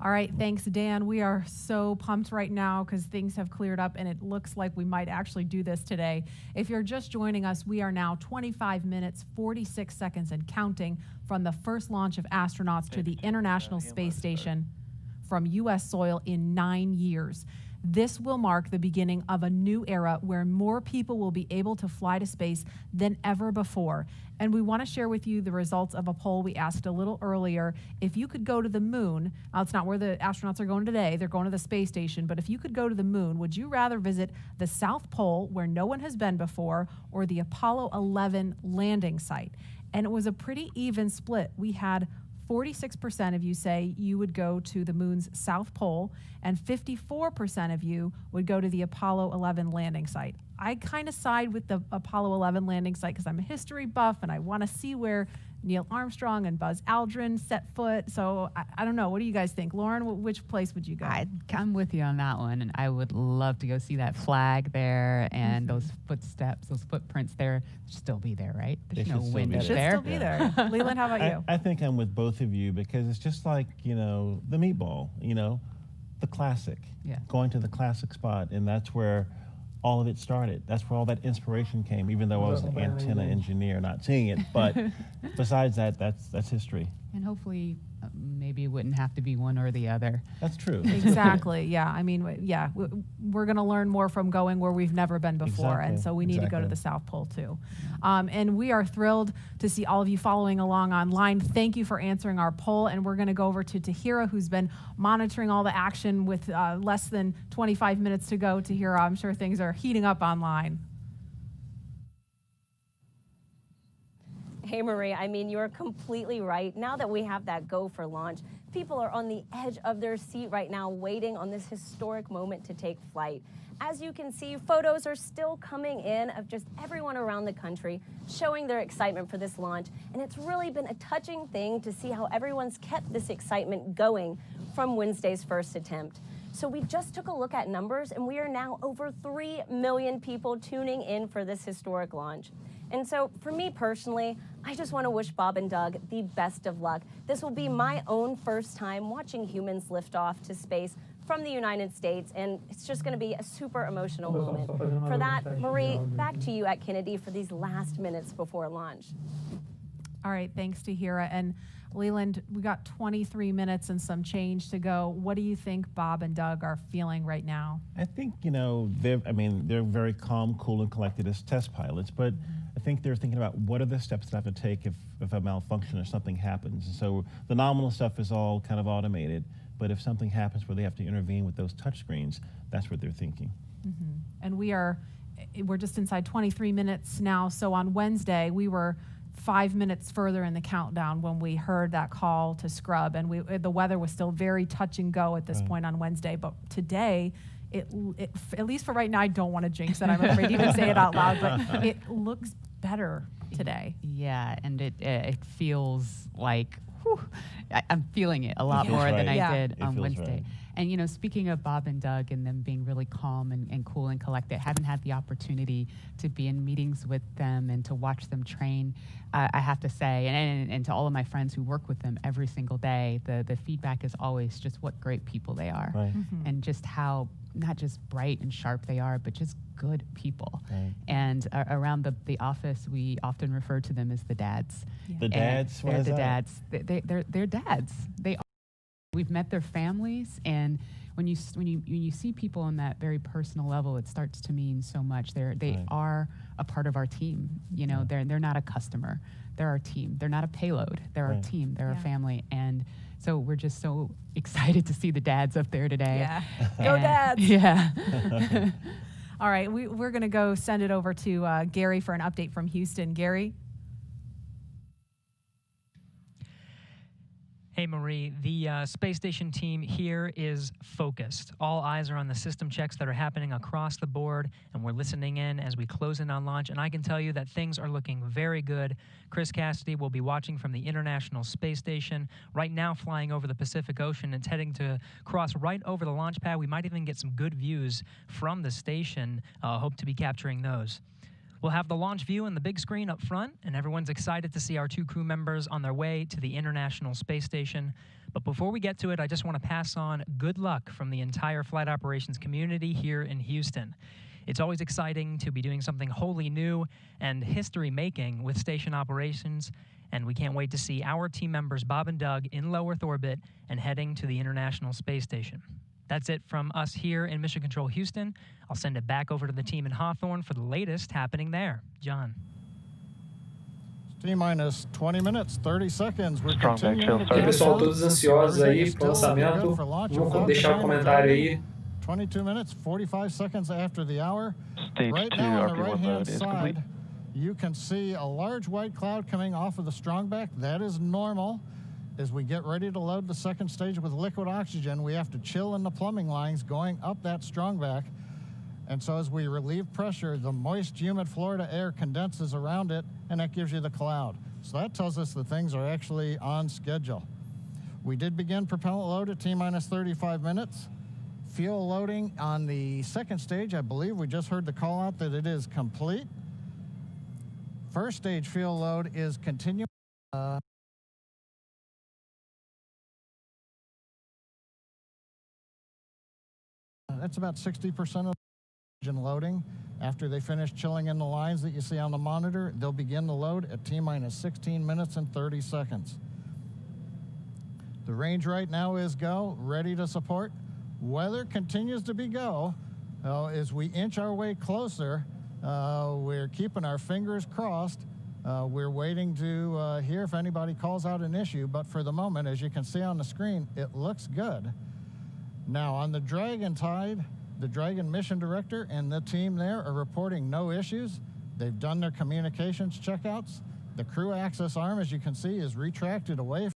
All right, thanks, Dan. We are so pumped right now because things have cleared up and it looks like we might actually do this today. If you're just joining us, we are now 25 minutes, 46 seconds and counting from the first launch of astronauts to the International Space Station from U.S. soil in 9 years. This will mark the beginning of a new era where more people will be able to fly to space than ever before. And we want to share with you the results of a poll we asked a little earlier. If you could go to the moon, now it's not where the astronauts are going today, they're going to the space station, but if you could go to the moon, would you rather visit the South Pole where no one has been before or the Apollo 11 landing site? And it was a pretty even split. We had 46% of you say you would go to the moon's South Pole, and 54% of you would go to the Apollo 11 landing site. I kind of side with the Apollo 11 landing site because I'm a history buff and I want to see where Neil Armstrong and Buzz Aldrin set foot. So I don't know. What do you guys think? Lauren, which place would you go? I'm with you on that one. And I would love to go see that flag there and those footsteps, those footprints there. Still be there, right? There's no wind there. Should still be there. Leland, how about you? I think I'm with both of you because it's just like, the meatball, the classic. Yeah. Going to the classic spot. And that's where all of it started. That's where all that inspiration came, even though I was an antenna engineer, not seeing it. But besides that, that's history. And hopefully, maybe it wouldn't have to be one or the other. That's true. Exactly. Yeah. I mean, we're going to learn more from going where we've never been before. Exactly. And so we need to go to the South Pole too. And we are thrilled to see all of you following along online. Thank you for answering our poll. And we're going to go over to Tahira, who's been monitoring all the action with less than 25 minutes to go. Tahira, I'm sure things are heating up online. Hey, Marie, I mean, you're completely right. Now that we have that go for launch, people are on the edge of their seat right now waiting on this historic moment to take flight. As you can see, photos are still coming in of just everyone around the country showing their excitement for this launch. And it's really been a touching thing to see how everyone's kept this excitement going from Wednesday's first attempt. So we just took a look at numbers, and we are now over 3 million people tuning in for this historic launch. And so for me personally, I just want to wish Bob and Doug the best of luck. This will be my own first time watching humans lift off to space from the United States, and it's just going to be a super emotional moment. For that, Marie, back to you at Kennedy for these last minutes before launch. All right, thanks, Tahira. And Leland, we got 23 minutes and some change to go. What do you think Bob and Doug are feeling right now? I think, they're very calm, cool, and collected as test pilots, but I think they're thinking about what are the steps that I have to take if a malfunction or something happens. And so the nominal stuff is all kind of automated, but if something happens where they have to intervene with those touch screens, that's what they're thinking. Mm-hmm. And we're just inside 23 minutes now. So on Wednesday, we were 5 minutes further in the countdown when we heard that call to scrub, and the weather was still very touch and go at this point on Wednesday. But today, it at least for right now, I don't want to jinx it. I'm afraid to even say it out loud, but it looks better today. Yeah, and it feels like I'm feeling it a lot more than I did on Wednesday. Right. And speaking of Bob and Doug and them being really calm and cool and collected, haven't had the opportunity to be in meetings with them and to watch them train. I have to say, and to all of my friends who work with them every single day, the feedback is always just what great people they are, and just how not just bright and sharp they are, but just good people. Right. And around the office, we often refer to them as the dads. Yeah. The dads? They're the dads. They're dads. They are. We've met their families, and when you see people on that very personal level, it starts to mean so much. They are a part of our team. They're not a customer. They're our team. They're not a payload. They're our team. They're a family. And so we're just so excited to see the dads up there today. Yeah. Go dads. Yeah. All right, we're going to go send it over to Gary for an update from Houston. Gary? Hey, Marie, the space station team here is focused. All eyes are on the system checks that are happening across the board, and we're listening in as we close in on launch. And I can tell you that things are looking very good. Chris Cassidy will be watching from the International Space Station, right now flying over the Pacific Ocean. It's heading to cross right over the launch pad. We might even get some good views from the station. Hope to be capturing those. We'll have the launch view and the big screen up front, and everyone's excited to see our 2 crew members on their way to the International Space Station. But before we get to it, I just want to pass on good luck from the entire flight operations community here in Houston. It's always exciting to be doing something wholly new and history-making with station operations, and we can't wait to see our team members Bob and Doug in low Earth orbit and heading to the International Space Station. That's it from us here in Mission Control Houston. I'll send it back over to the team in Hawthorne for the latest happening there. John. T-minus 20 minutes, 30 seconds. We're continuing. E pessoal, todos ansiosos aí pro lançamento. Vamos deixar um comentário aí. 22 minutes, 45 seconds after the hour. Stage right 2 now on the RP1 right-hand mode is side, complete. you can see a large white cloud coming off of the strongback. That is normal. As we get ready to load the second stage with liquid oxygen, we have to chill in the plumbing lines going up that strongback. And so as we relieve pressure, the moist, humid Florida air condenses around it, and that gives you the cloud. So that tells us that things are actually on schedule. We did begin propellant load at T-minus 35 minutes. Fuel loading on the second stage, I believe we just heard the call out that it is complete. First stage fuel load is continuing. That's about 60% of engine loading. After they finish chilling in the lines that you see on the monitor, they'll begin the load at T-minus 16 minutes and 30 seconds. The range right now is go, ready to support. Weather continues to be go. As we inch our way closer, we're keeping our fingers crossed. We're waiting to hear if anybody calls out an issue, but for the moment, as you can see on the screen, it looks good. Now, on the Dragon side, the Dragon mission director and the team there are reporting no issues. They've done their communications checkouts. The crew access arm, as you can see, is retracted away.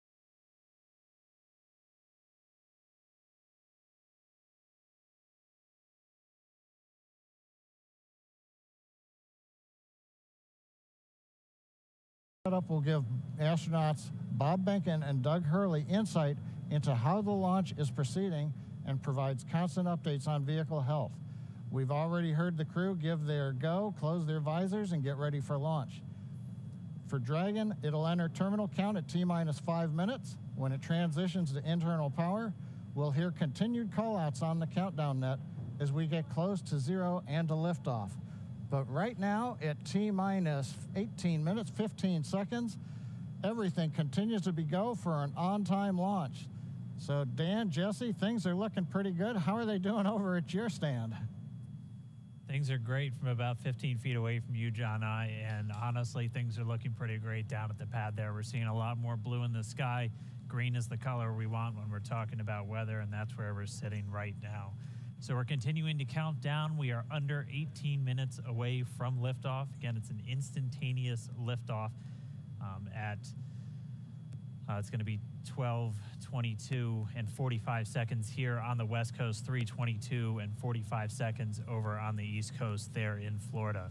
Setup will give astronauts Bob Behnken and Doug Hurley insight into how the launch is proceeding and provides constant updates on vehicle health. We've already heard the crew give their go, close their visors, and get ready for launch. For Dragon, it'll enter terminal count at T-minus 5 minutes. When it transitions to internal power, We'll hear continued callouts on the countdown net as we get close to 0 and to liftoff. But right now, at T-minus 18 minutes, 15 seconds, everything continues to be go for an on-time launch. So Dan, Jesse, things are looking pretty good. How are they doing over at your stand? Things are great from about 15 feet away from you, John, and honestly, things are looking pretty great down at the pad there. We're seeing a lot more blue in the sky. Green is the color we want when we're talking about weather, and that's where we're sitting right now. So we're continuing to count down. We are under 18 minutes away from liftoff. Again, it's an instantaneous liftoff it's going to be 12:22 and 45 seconds here on the West Coast, 3:22 and 45 seconds over on the East Coast there in Florida.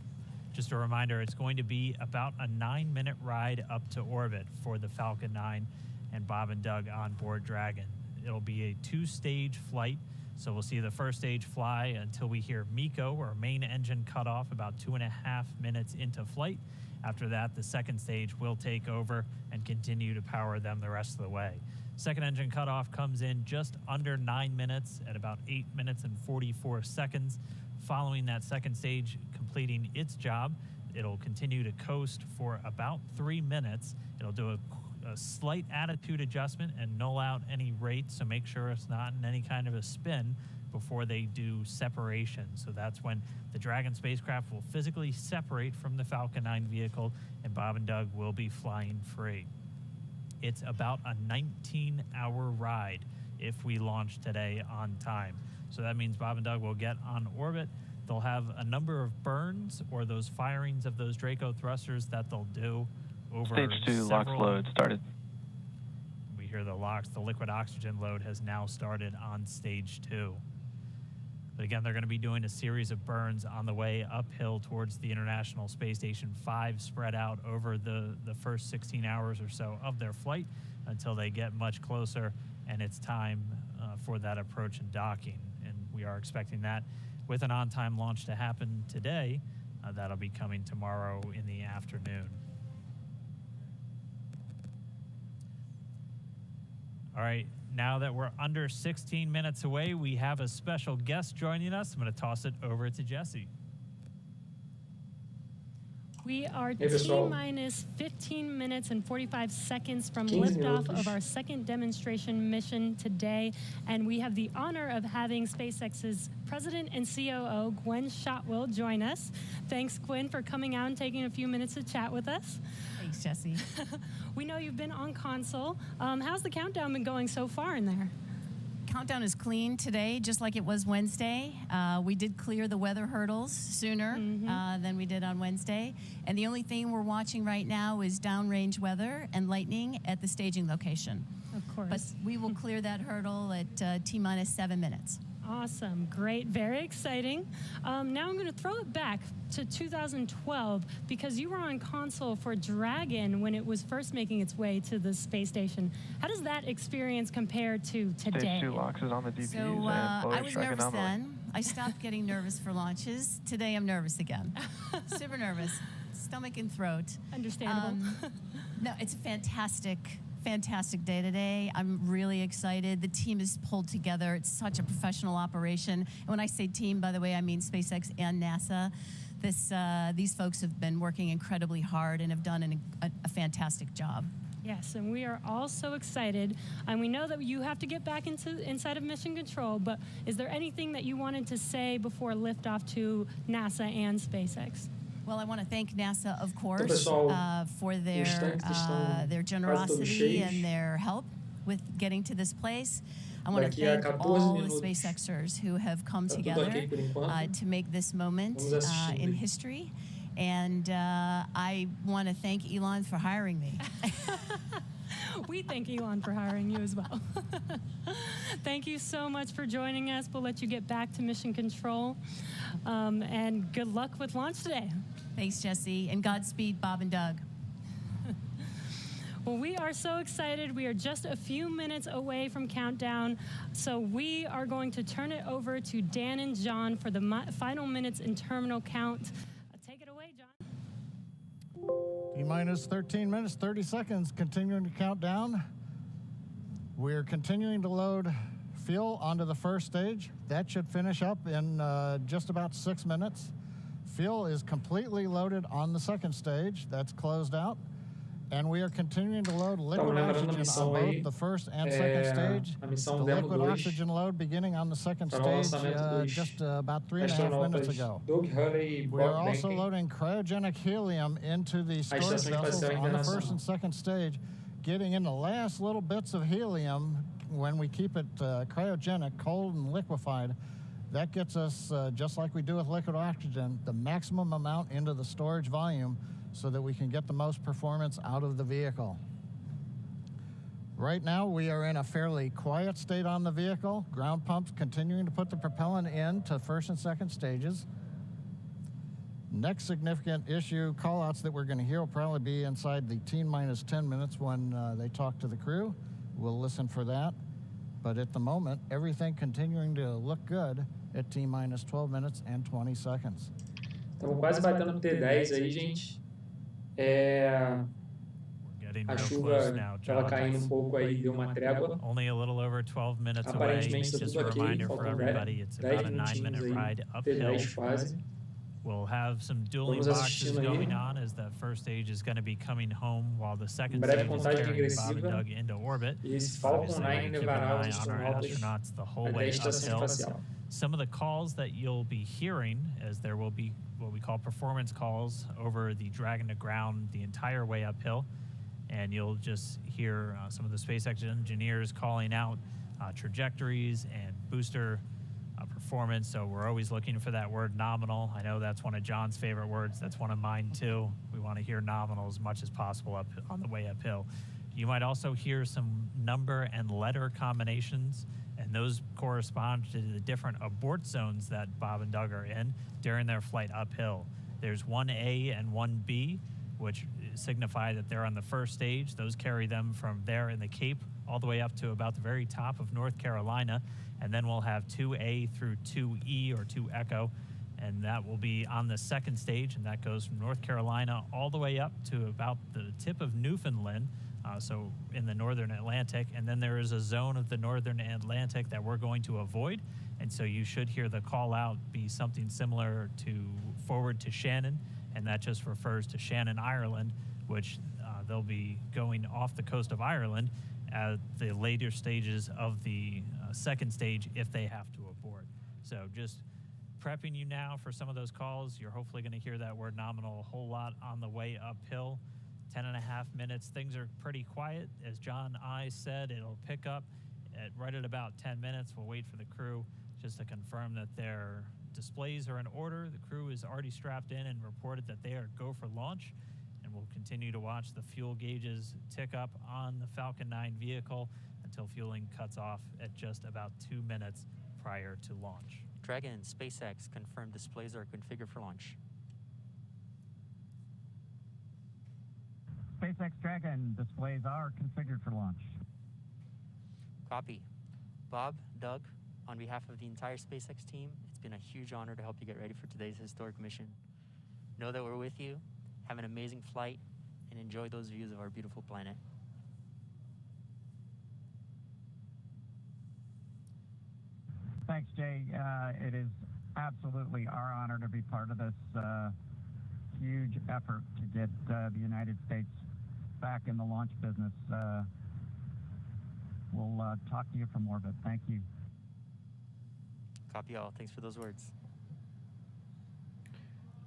Just a reminder, it's going to be about a 9-minute ride up to orbit for the Falcon 9 and Bob and Doug on board Dragon. It'll be a 2-stage flight, so we'll see the first stage fly until we hear MECO, or main engine cutoff, about 2.5 minutes into flight. After that, the second stage will take over and continue to power them the rest of the way. Second engine cutoff comes in just under 9 minutes at about 8 minutes and 44 seconds. Following that second stage completing its job, it'll continue to coast for about 3 minutes. It'll do a slight attitude adjustment and null out any rate, so make sure it's not in any kind of a spin before they do separation. So that's when the Dragon spacecraft will physically separate from the Falcon 9 vehicle, and Bob and Doug will be flying free. It's about a 19-hour ride if we launch today on time. So that means Bob and Doug will get on orbit. They'll have a number of burns, or those firings of those Draco thrusters that they'll do over Stage 2 LOX load started. We hear the LOX. The liquid oxygen load has now started on stage 2. But again, they're going to be doing a series of burns on the way uphill towards the International Space Station 5, spread out over the first 16 hours or so of their flight until they get much closer, and it's time for that approach and docking. And we are expecting that with an on-time launch to happen today. That'll be coming tomorrow in the afternoon. All right, now that we're under 16 minutes away, we have a special guest joining us. I'm going to toss it over to Jesse. We are T-minus 15 minutes and 45 seconds from liftoff of our second demonstration mission today, and we have the honor of having SpaceX's President and COO, Gwen Shotwell, join us. Thanks, Gwen, for coming out and taking a few minutes to chat with us. Thanks, Jesse. We know you've been on console. How's the countdown been going so far in there? Countdown is clean today, just like it was Wednesday. We did clear the weather hurdles sooner than we did on Wednesday. And the only thing we're watching right now is downrange weather and lightning at the staging location. Of course. But we will clear that hurdle at T-minus 7 minutes. Awesome. Great. Very exciting. Now I'm going to throw it back to 2012 because you were on console for Dragon when it was first making its way to the space station. How does that experience compare to today? Stage 2 LOX is on the DPUs. So I was nervous then. I stopped getting nervous for launches. Today I'm nervous again. Super nervous. Stomach and throat. Understandable. No, it's a fantastic day today. I'm really excited. The team is pulled together. It's such a professional operation. And when I say team, by the way, I mean SpaceX and NASA. These folks have been working incredibly hard and have done a fantastic job. Yes, and we are all so excited. And we know that you have to get back inside of Mission Control, but is there anything that you wanted to say before liftoff to NASA and SpaceX? Well, I want to thank NASA, of course, for their generosity and their help with getting to this place. I want to thank all the SpaceXers who have come together to make this moment in history. And I want to thank Elon for hiring me. We thank Elon for hiring you as well. Thank you so much for joining us. We'll let you get back to Mission Control. And good luck with launch today. Thanks, Jesse. And Godspeed, Bob and Doug. Well, we are so excited. We are just a few minutes away from countdown. So we are going to turn it over to Dan and John for the final minutes in terminal count. Take it away, John. T-minus 13 minutes, 30 seconds, continuing to count down. We're continuing to load fuel onto the first stage. That should finish up in just about 6 minutes. Fuel is completely loaded on the second stage. That's closed out. And we are continuing to load liquid oxygen on both the first and second stage. The liquid oxygen load beginning on the second stage just about 3.5 minutes ago. Doug Hurley e We are Bob also Behnken. loading cryogenic helium into the storage vessels on the first and second stage, getting in the last little bits of helium when we keep it cryogenic, cold and liquefied. That gets us, just like we do with liquid oxygen, the maximum amount into the storage volume so that we can get the most performance out of the vehicle. Right now, we are in a fairly quiet state on the vehicle. Ground pumps continuing to put the propellant in to first and second stages. Next significant issue, callouts that we're going to hear will probably be inside the T-minus 10 minutes when they talk to the crew. We'll listen for that. But at the moment, everything continuing to look good at T-minus 12 minutes and 20 seconds. Estamos quase batendo T10 aí, gente. A chuva estava caindo pouco aí, deu uma trégua. Only a little over 12 minutes away. Aparentemente está Just tudo a ok. reminder for Faltam everybody, it's 10 about a 9-minute minutinhos ride aí, uphill. T10 quase. We'll have some dueling Vamos boxes assistindo going aí. on as the first stage is going to be coming home while the second Breve stage is contagem carrying Bob and regressiva. Doug into orbit. E esse Falcon Obviously, 9 we keep an levará eye os on our astronautas astronauts the whole até a way estação uphill. espacial. Some of the calls that you'll be hearing, as there will be what we call performance calls over the Dragon to ground the entire way uphill. And you'll just hear some of the SpaceX engineers calling out trajectories and booster performance. So we're always looking for that word nominal. I know that's one of John's favorite words. That's one of mine too. We want to hear nominal as much as possible up on the way uphill. You might also hear some number and letter combinations, and those correspond to the different abort zones that Bob and Doug are in during their flight uphill. There's 1A and 1B, which signify that they're on the first stage. Those carry them from there in the Cape all the way up to about the very top of North Carolina. And then we'll have 2A through 2E or 2 Echo, and that will be on the second stage, and that goes from North Carolina all the way up to about the tip of Newfoundland, so in the northern Atlantic. And then there is a zone of the northern Atlantic that we're going to avoid, and so you should hear the call out be something similar to forward to Shannon, and that just refers to Shannon, Ireland, which they'll be going off the coast of Ireland at the later stages of the second stage if they have to abort. So just prepping you now for some of those calls. You're hopefully going to hear that word nominal a whole lot on the way uphill. 10.5 minutes. Things are pretty quiet. As John I said, it'll pick up right at about 10 minutes. We'll wait for the crew just to confirm that their displays are in order. The crew is already strapped in and reported that they are go for launch. And we'll continue to watch the fuel gauges tick up on the Falcon 9 vehicle until fueling cuts off at just about 2 minutes prior to launch. Dragon and SpaceX confirmed displays are configured for launch. SpaceX Dragon displays are configured for launch. Copy. Bob, Doug, on behalf of the entire SpaceX team, it's been a huge honor to help you get ready for today's historic mission. Know that we're with you. Have an amazing flight and enjoy those views of our beautiful planet. Thanks, Jay. It is absolutely our honor to be part of this huge effort to get the United States back in the launch business. We'll talk to you from orbit. Thank you. Copy all. Thanks for those words.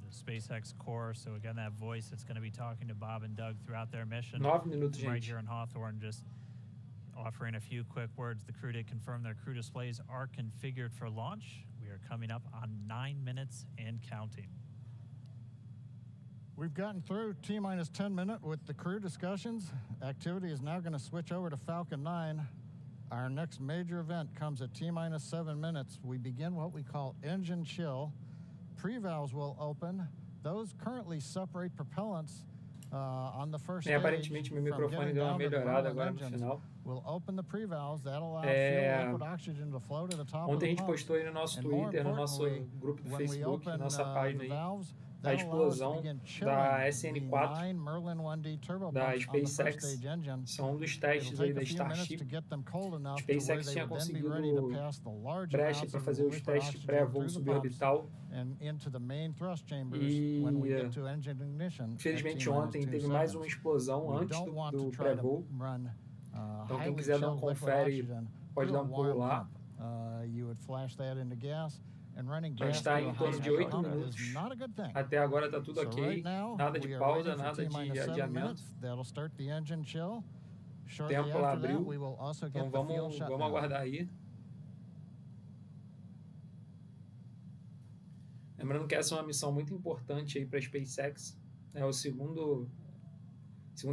The SpaceX core, so again, that voice that's going to be talking to Bob and Doug throughout their mission. 9 minutos, right gente. here in Hawthorne, just offering a few quick words. The crew did confirm their crew displays are configured for launch. We are coming up on 9 minutes and counting. We've gotten through T-minus 10 minute with the crew discussions. Activity is now going to switch over to Falcon 9. Our next major event comes at T-minus 7 minutes. We begin what we call engine chill. Pre-valves will open. Those currently separate propellants on the first stage. Aparentemente meu microfone deu uma melhorada agora no final. We'll open the pre-valves. That'll allow fuel liquid oxygen to flow to the top Ontem a of gente the postou aí no nosso Twitter, no nosso grupo do Facebook, nossa página aí. a explosão da SN4 da SpaceX. São um dos testes aí da Starship. A SpaceX tinha conseguido brecha para fazer os testes pré-voo suborbital. E infelizmente ontem teve mais uma explosão antes do pré-voo. Então quem quiser dar um confere pode dar um pulo lá. A gente está em torno de 8 minutos. Até agora está tudo ok. Nada de pausa, nada de adiamento. O tempo lá abriu. Então vamos aguardar aí. Lembrando que essa é uma missão muito importante aí para a SpaceX. É a segunda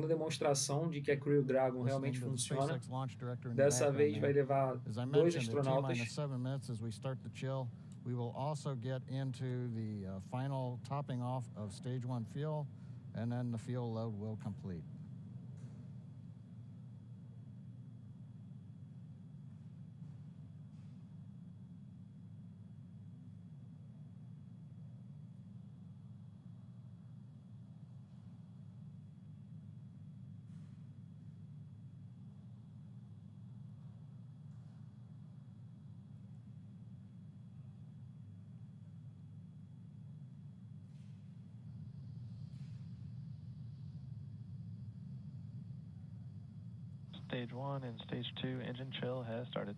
demonstração de que a Crew Dragon realmente funciona. Dessa vez vai levar 2 astronautas. We will also get into the final topping off of stage 1 fuel, and then the fuel load will complete. Stage 1 and Stage 2 engine chill has started.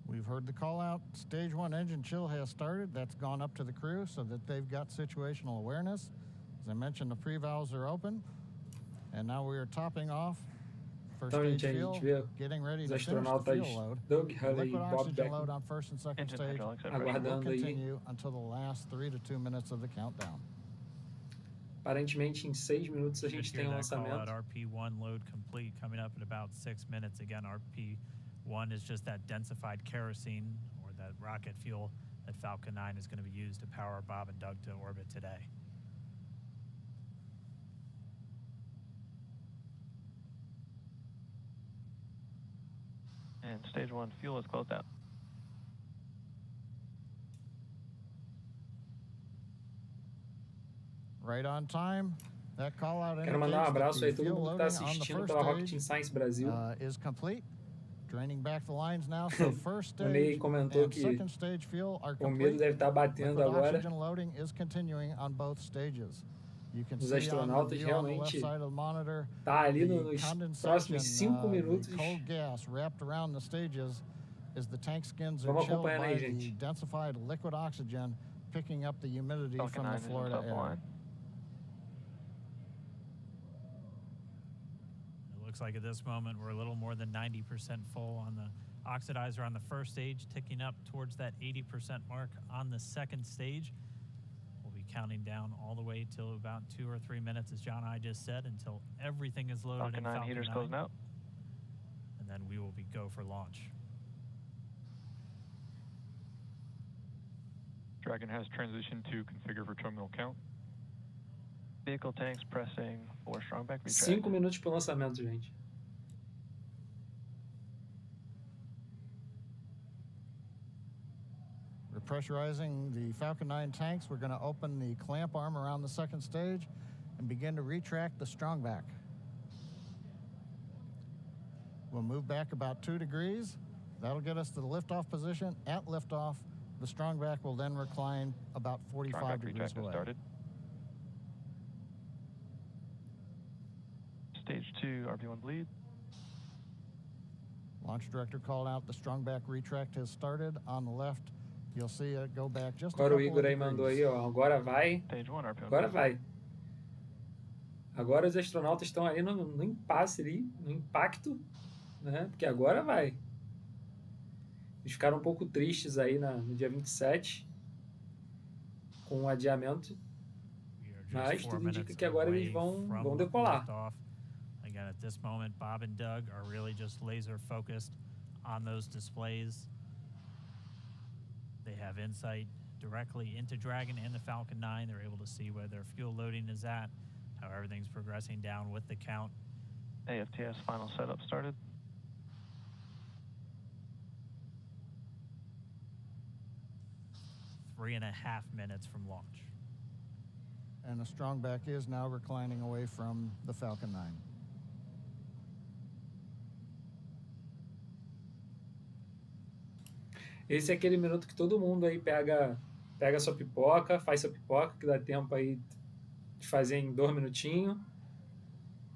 We've heard the call out. Stage 1 engine chill has started. That's gone up to the crew so that they've got situational awareness. As I mentioned, the pre-valves are open. And now we are topping off for stage fuel, getting ready to finish the fuel load. Doug Hurley, Liquid Bob oxygen Behnken, load on first and second stage will continue until the last 3 to 2 minutes of the countdown. Aparentemente, em 6 minutos a gente tem um lançamento. RP1 load complete coming up in about 6 minutes. Again, RP1 is just that densified kerosene or that rocket fuel that Falcon 9 is going to be used to power Bob and Doug to orbit today. And stage 1 fuel is closed out. Right on time. That call out Quero mandar abraço aí a todo mundo que está assistindo pela Rocket Science Brasil. Is complete. Draining back the lines now, so first O Ney stage comentou and que second stage fuel are o medo complete. deve estar batendo Liquid agora. oxygen loading is continuing on both stages. You can Os see astronautas on the view on the left realmente side of the monitor tá ali the nos condensation, próximos 5 minutos. the cold gas wrapped around the stages as the tank skins are Vamos chilled acompanhando by aí, the gente. densified liquid oxygen picking up the humidity Falcon from the 9 is in Florida air. self-align. Looks like at this moment we're a little more than 90% full on the oxidizer on the first stage, ticking up towards that 80% mark on the second stage. We'll be counting down all the way till about 2 or 3 minutes, as John and I just said, until everything is loaded Falcon in 9 Falcon heaters 9. closing out. And then we will be go for launch. Dragon has transitioned to configure for terminal count. Vehicle tanks pressing for strongback retract. 5 minutos para o lançamento, gente. We're pressurizing the Falcon 9 tanks. We're going to open the clamp arm around the second stage and begin to retract the strongback. We'll move back about 2 degrees. That'll get us to the liftoff position. At liftoff, the strongback will then recline about 45 degrees away. Started. Stage 2, RP1 bleed. Launch director called out the strongback retract has started. On the left, you'll see it go back just Agora a o couple Igor of aí degrees. mandou aí, ó. Agora vai. Stage 1, RP1 Agora vai. Agora os astronautas estão ali no impasse ali, no impacto, né? Porque agora vai. Eles ficaram um pouco tristes aí no dia 27 com o adiamento. Mas tudo indica que agora eles vão decolar. Again, at this moment, Bob and Doug are really just laser focused on those displays. They have insight directly into Dragon and the Falcon 9. They're able to see where their fuel loading is at, how everything's progressing down with the count. AFTS final setup started. 3.5 minutes from launch. And the strongback is now reclining away from the Falcon 9. Esse é aquele minuto que todo mundo aí pega sua pipoca, faz sua pipoca, que dá tempo aí de fazer em 2 minutinhos.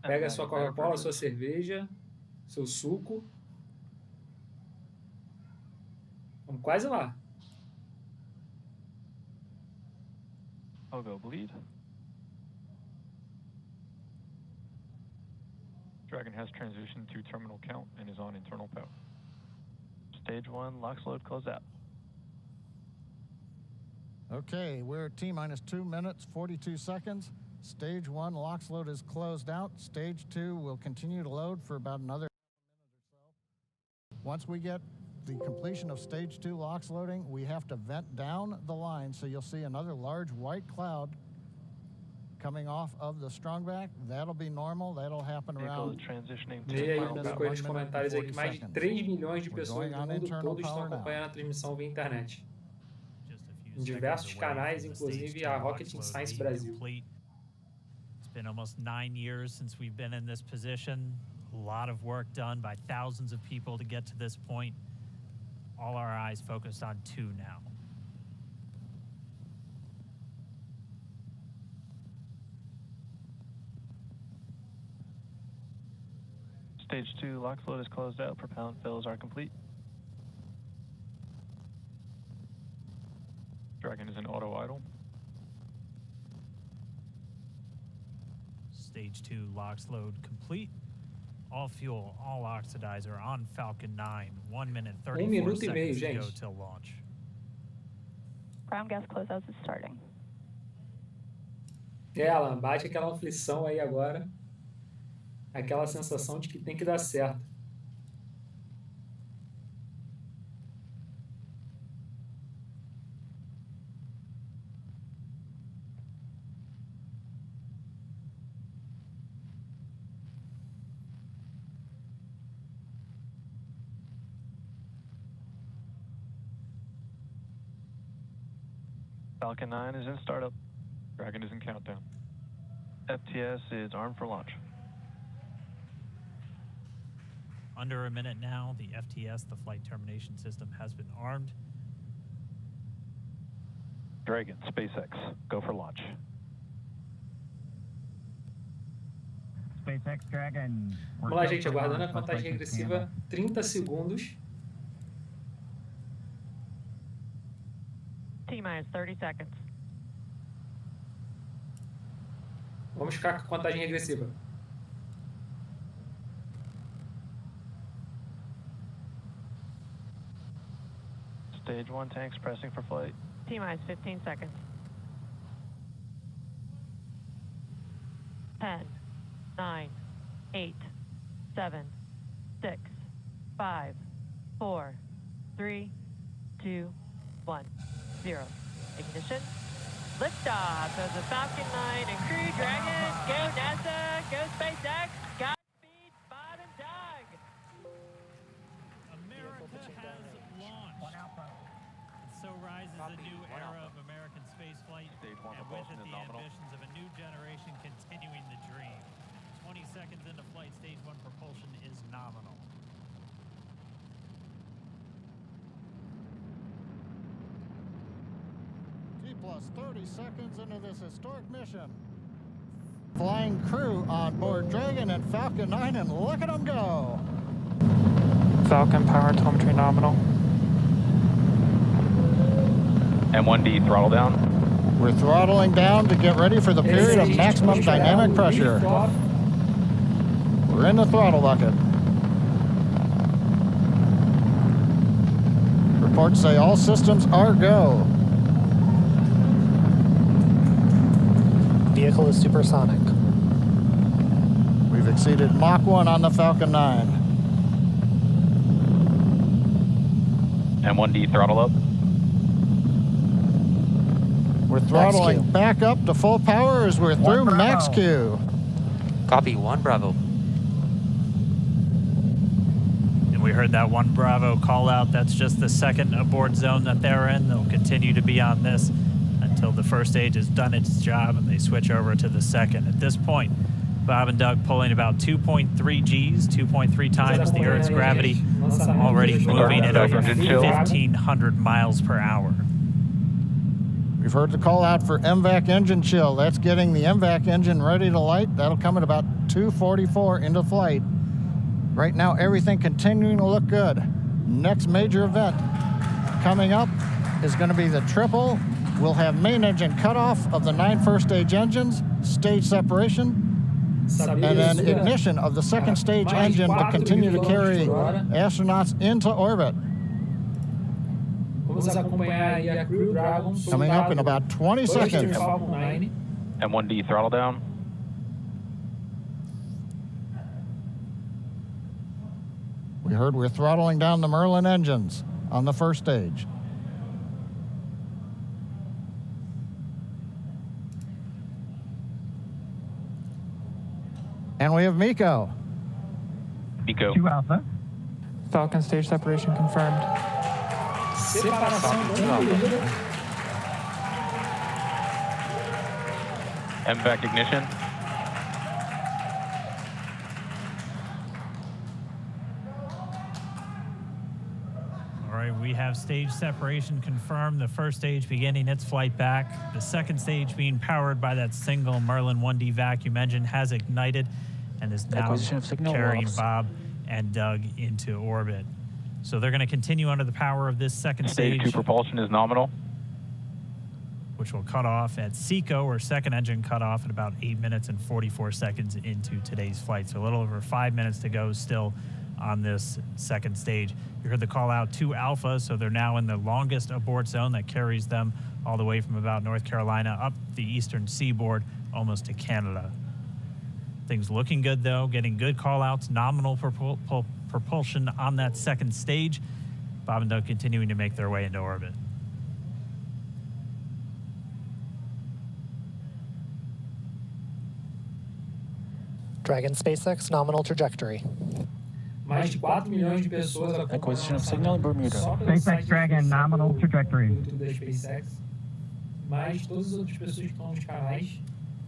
Pega sua Coca-Cola, sua cerveja, seu suco. Vamos quase lá. I'll go bleed. Dragon has transitioned to terminal count and is on internal power. Stage 1, LOX load closed out. Okay, we're at T-minus 2 minutes, 42 seconds. Stage 1, LOX load is closed out. Stage 2 will continue to load for about another minute or so. Once we get the completion of Stage 2 LOX loading, we have to vent down the line, so you'll see another large white cloud coming off of the strongback. That'll be normal. That'll happen around. E aí, meus correios comentários aí que mais de 3 milhões de pessoas no mundo todo estão acompanhando a transmissão via internet. Em diversos canais, inclusive a Rocket Science Brasil. It's been almost 9 years since we've been in this position. A lot of work done by thousands of people to get to this point. All our eyes focused on 2 now. Stage 2, LOX load is closed out. Propellant fills are complete. Dragon is in auto idle. Stage 2 LOX load complete. All fuel, all oxidizer on Falcon 9. 1 minute, 34 seconds to go till launch. Ground gas closeouts is starting. Alan, bate aquela aflição aí agora. Aquela sensação de que tem que dar certo. Falcon 9 is in startup. Dragon is in countdown. FTS is armed for launch. Under a minute now, the FTS, the flight termination system, has been armed. Dragon, SpaceX, go for launch. SpaceX Dragon. Vamos lá, gente, aguardando a contagem regressiva, 30 segundos. T-minus 30 seconds. Vamos ficar com a contagem regressiva. Stage 1 tanks pressing for flight. T-minus 15 seconds. 10, 9, 8, 7, 6, 5, 4, 3, 2, 1, 0. Ignition. Liftoff of the Falcon 9 and Crew Dragon. Go NASA, go SpaceX. Godspeed, Bob and Doug. America has launched. And so rises a new era of American spaceflight, and with it the ambitions of a new generation continuing the dream. 20 seconds into flight, stage 1 propulsion is nominal. Plus 30 seconds into this historic mission. Flying crew on board Dragon and Falcon 9, and look at them go. Falcon power telemetry nominal. M1D throttle down. We're throttling down to get ready for the period of maximum dynamic pressure. We're in the throttle bucket. Reports say all systems are go. Vehicle is supersonic. We've exceeded Mach 1 on the Falcon 9. M1D throttle up. We're throttling back up to full power as we're through max Q. Copy, 1 Bravo. And we heard that one Bravo call out. That's just the second abort zone that they're in. They'll continue to be on this until the first stage has done its job and they switch over to the second. At this point, Bob and Doug pulling about 2.3 Gs, 2.3 times the Earth's gravity, already moving at over 1,500 miles per hour. We've heard the call out for MVAC engine chill. That's getting the MVAC engine ready to light. That'll come at about 2:44 into flight. Right now, everything continuing to look good. Next major event coming up is going to be the triple. We'll have main engine cutoff of the 9 first stage engines, stage separation, and then ignition of the second stage engine to continue to carry astronauts into orbit. Coming up in about 20 seconds. M1D throttle down. We heard we're throttling down the Merlin engines on the first stage. And we have Miko. Miko. 2 Alpha. Falcon stage separation confirmed. MVAC ignition. All right, we have stage separation confirmed. The first stage beginning its flight back. The second stage being powered by that single Merlin 1D vacuum engine has ignited and is now carrying Bob and Doug into orbit. So they're going to continue under the power of this second stage. Stage 2 propulsion is nominal. Which will cut off at SECO, or second engine cutoff, at about 8 minutes and 44 seconds into today's flight. So a little over 5 minutes to go still on this second stage. You heard the call out to Alpha, so they're now in the longest abort zone that carries them all the way from about North Carolina up the eastern seaboard, almost to Canada. Things looking good, though, getting good call outs, nominal propulsion on that second stage. Bob and Doug continuing to make their way into orbit. Dragon SpaceX nominal trajectory. Mais de 4 milhões de pessoas Acquisition of signal in Bermuda. SpaceX Dragon nominal trajectory. da SpaceX, mas todas as outras pessoas que estão nos canais.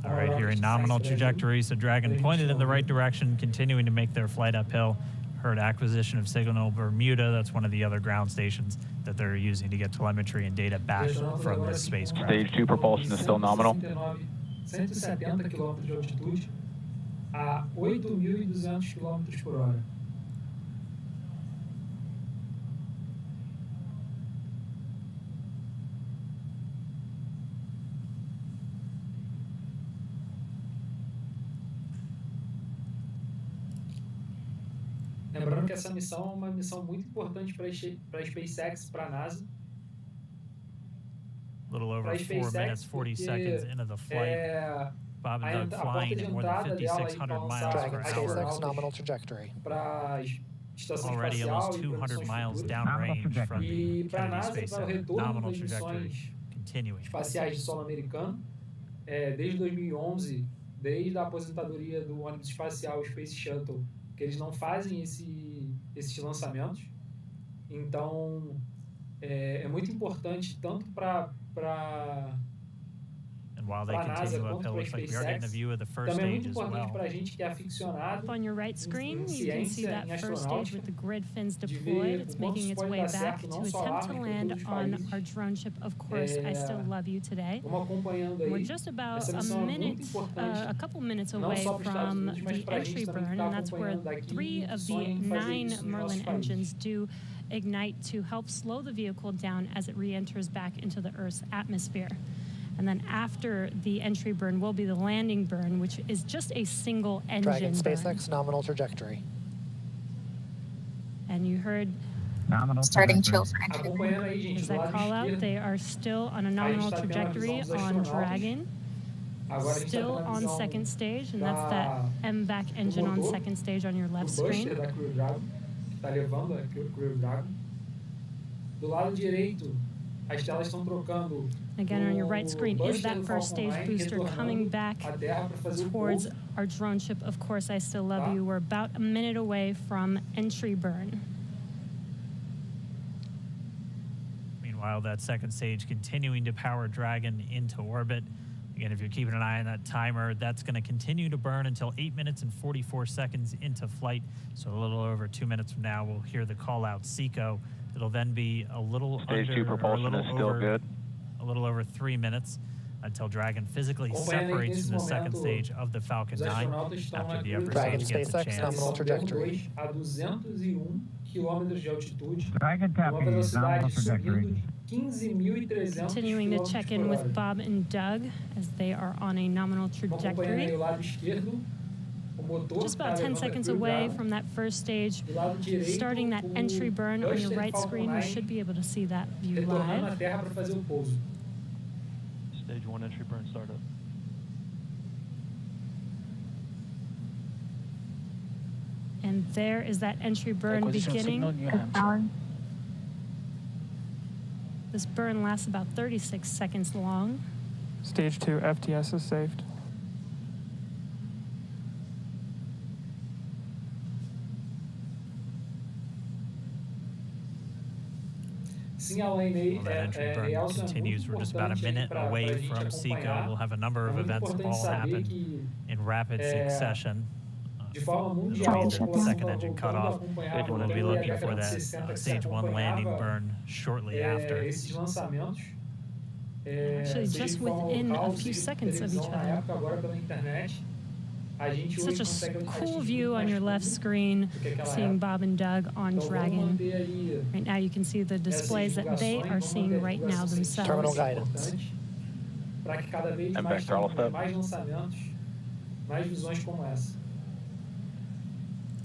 All right, here in nominal trajectory, so Dragon pointed in the right direction, continuing to make their flight uphill. Heard acquisition of signal Bermuda. That's one of the other ground stations that they're using to get telemetry and data back from this spacecraft. Stage 2 propulsion is still nominal. 170 km de altitude a 8.200 km por hora. Lembrando que essa missão é uma missão muito importante para a SpaceX, para a NASA. A little over 4 minutes, 40 seconds into the flight. Bob and Doug flying at more than 5,600 miles per hour. Nominal trajectory. Already almost 200 miles downrange from the Kennedy Space Center. Nominal trajectory continuing. Espaciais de solo americano, desde 2011, desde a aposentadoria do ônibus espacial Space Shuttle, que eles não fazem esses lançamentos. Então, é muito importante tanto para And while they continue uphill, looks like we are getting a view of the first stage as well. Up on your right screen, you can see that first stage with the grid fins deployed. It's making its way back to attempt to land on our drone ship, Of Course, I Still Love You Today. We're just about a couple minutes away from the entry burn, and that's where 3 of the 9 Merlin engines do ignite to help slow the vehicle down as it re-enters back into the Earth's atmosphere. And then after the entry burn will be the landing burn, which is just a single engine Dragon SpaceX burn. nominal trajectory. And you heard Nominal Starting trajectory. chill for entry. as I call out, they are still on a nominal trajectory on Dragon. Still on second stage, and that's that MVAC engine on second stage on your left screen. Está levando a Crew Dragon. Do lado direito, as telas estão trocando. Again, on your right screen is that first stage booster coming back towards our drone ship, Of Course, I Still Love You. We're about a minute away from entry burn. While that second stage continuing to power Dragon into orbit. Again, if you're keeping an eye on that timer, that's going to continue to burn until 8 minutes and 44 seconds into flight. So a little over 2 minutes from now, we'll hear the call out SECO. It'll then be a little Stage 2 propulsion is still good. A little over 3 minutes until Dragon physically separates from the second stage of the Falcon 9 after the upper Dragon stage gets a SpaceX chance. nominal trajectory. A 201 quilômetros de altitude. Dragon copy, nominal trajectory. 15.300 Continuing to check in with Bob and Doug as they are on a nominal trajectory. Just about 10 seconds away from that first stage, starting that entry burn on your right screen. You should be able to see that view live. Stage 1 entry burn startup. And there is that entry burn beginning. This burn lasts about 36 seconds long. Stage 2 FTS is saved. Well, that entry burn continues. We're just about a minute away from SECO. We'll have a number of events all happen in rapid succession. It'll be the second engine cutoff. We'll be looking for that stage 1 landing burn shortly after. Actually, just within a few seconds of each other. Such a cool view on your left screen, seeing Bob and Doug on Dragon. Right now you can see the displays that they are seeing right now themselves. Terminal guidance. And back throttle step.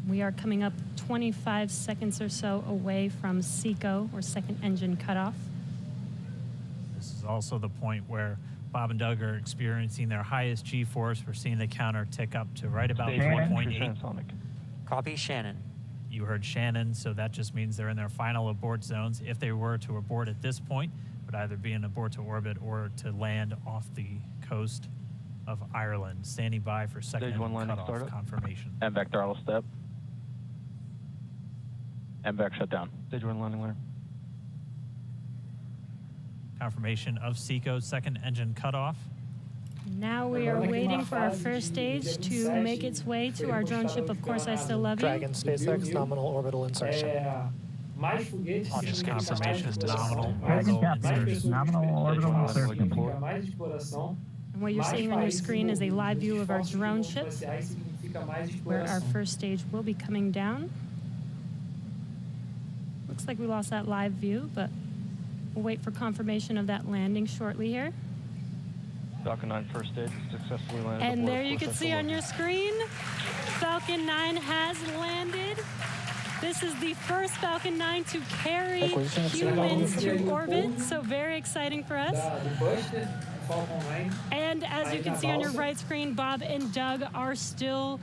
We are coming up 25 seconds or so away from SECO, or second engine cutoff. This is also the point where Bob and Doug are experiencing their highest G-force. We're seeing the counter tick up to right about 1.8. Copy, Shannon. You heard Shannon, so that just means they're in their final abort zones. If they were to abort at this point, it would either be an abort to orbit or to land off the coast of Ireland. Standing by for second Stage 1 landing cutoff startup. confirmation. And back throttle step. And back shutdown. Stage 1 landing layer. Confirmation of SECO's second engine cutoff. Now we are waiting for our first stage to make its way to our drone ship, Of Course I Still Love You. Dragon SpaceX nominal orbital insertion. Just confirmation, nominal Dragon orbital copy, insertion. nominal orbital insertion. And what you're seeing on your screen is a live view of our drone ship, where our first stage will be coming down. Looks like we lost that live view, but we'll wait for confirmation of that landing shortly here. Falcon 9 first stage successfully landed. And there you can see on your screen, Falcon 9 has landed. This is the first Falcon 9 to carry humans to orbit, so very exciting for us. And as you can see on your right screen, Bob and Doug are still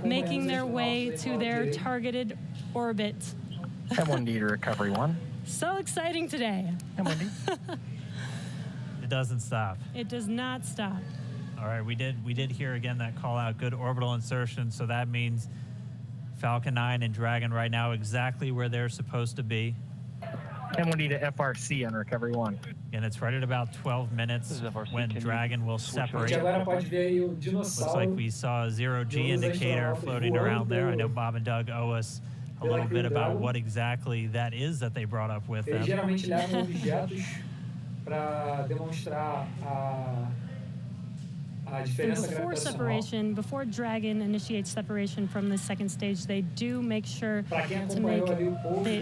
making their way to their targeted orbit. M1D to recovery 1. So exciting today. M1D. It doesn't stop. It does not stop. All right, we did hear again that call out, good orbital insertion, so that means Falcon 9 and Dragon right now exactly where they're supposed to be. M1D to FRC on recovery 1. And it's right at about 12 minutes when Dragon will separate. Looks like we saw a 0G indicator floating around there. I know Bob and Doug owe us a little bit about what exactly that is that they brought up with them. Before separation, before Dragon initiates separation from the second stage, they do make sure to make,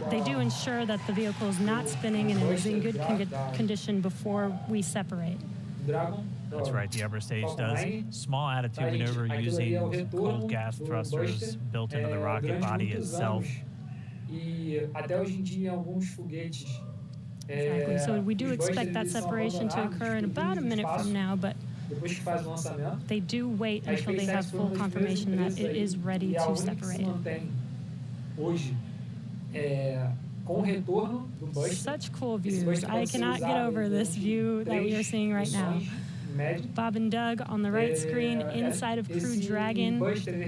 they do ensure that the vehicle is not spinning and is in good condition before we separate. That's right, the upper stage does small attitude maneuver using cooled gas thrusters built into the rocket body itself. Exactly, so we do expect that separation to occur in about a minute from now, but they do wait until they have full confirmation that it is ready to separate. Such cool views. I cannot get over this view that we are seeing right now. Bob and Doug on the right screen inside of Crew Dragon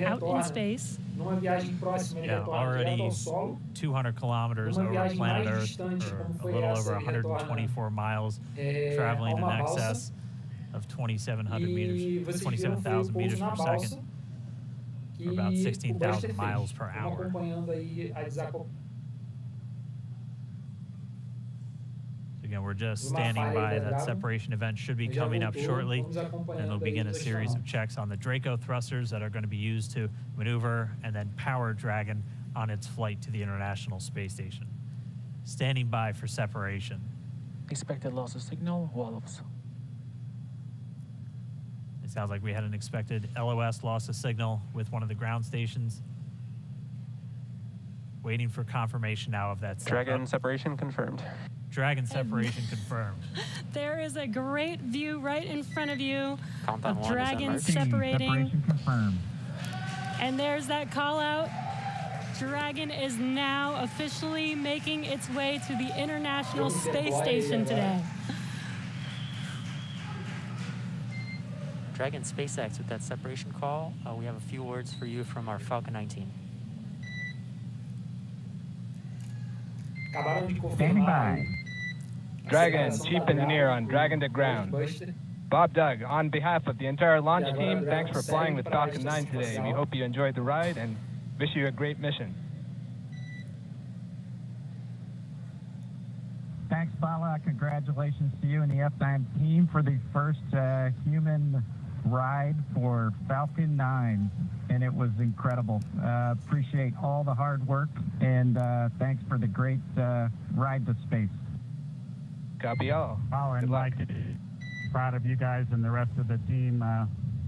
out in space. numa viagem próxima, ele retorna direto ao solo. 200 kilometers Numa over viagem planet mais Earth, distante, como or a foi little essa, over ele retorna 124 miles, a traveling in uma balsa. excess of 2,700 E meters, vocês viram foi o 27,000 pouso meters na per balsa second, que or about o 16,000 Buster miles fez. per Estamos hour. acompanhando aí a Again, we're just standing by. That separation event should be coming up shortly, and they'll begin a series of checks on the Draco thrusters that are going to be used to maneuver and then power Dragon on its flight to the International Space Station. Standing by for separation. Expected loss of signal, wallops. It sounds like we had an expected LOS loss of signal with one of the ground stations. Waiting for confirmation now of that. Dragon separation confirmed. Dragon separation confirmed. There is a great view right in front of you Countdown of one, Dragon is that separating. Separation confirmed. And there's that call out. Dragon is now officially making its way to the International Space Station today. Dragon SpaceX with that separation call. We have a few words for you from our Falcon 9 team. Acabaram de Standing confirmar. by. Dragon, Chief Engineer on Dragon to Ground. Bob Doug, on behalf of the entire launch team, thanks for flying with Falcon 9 today. We hope you enjoyed the ride and wish you a great mission. Thanks, Bala. Congratulations to you and the F9 team for the first human ride for Falcon 9. And it was incredible. Appreciate all the hard work, and thanks for the great ride to space. Copy all. Oh, and Mike, proud of you guys and the rest of the team.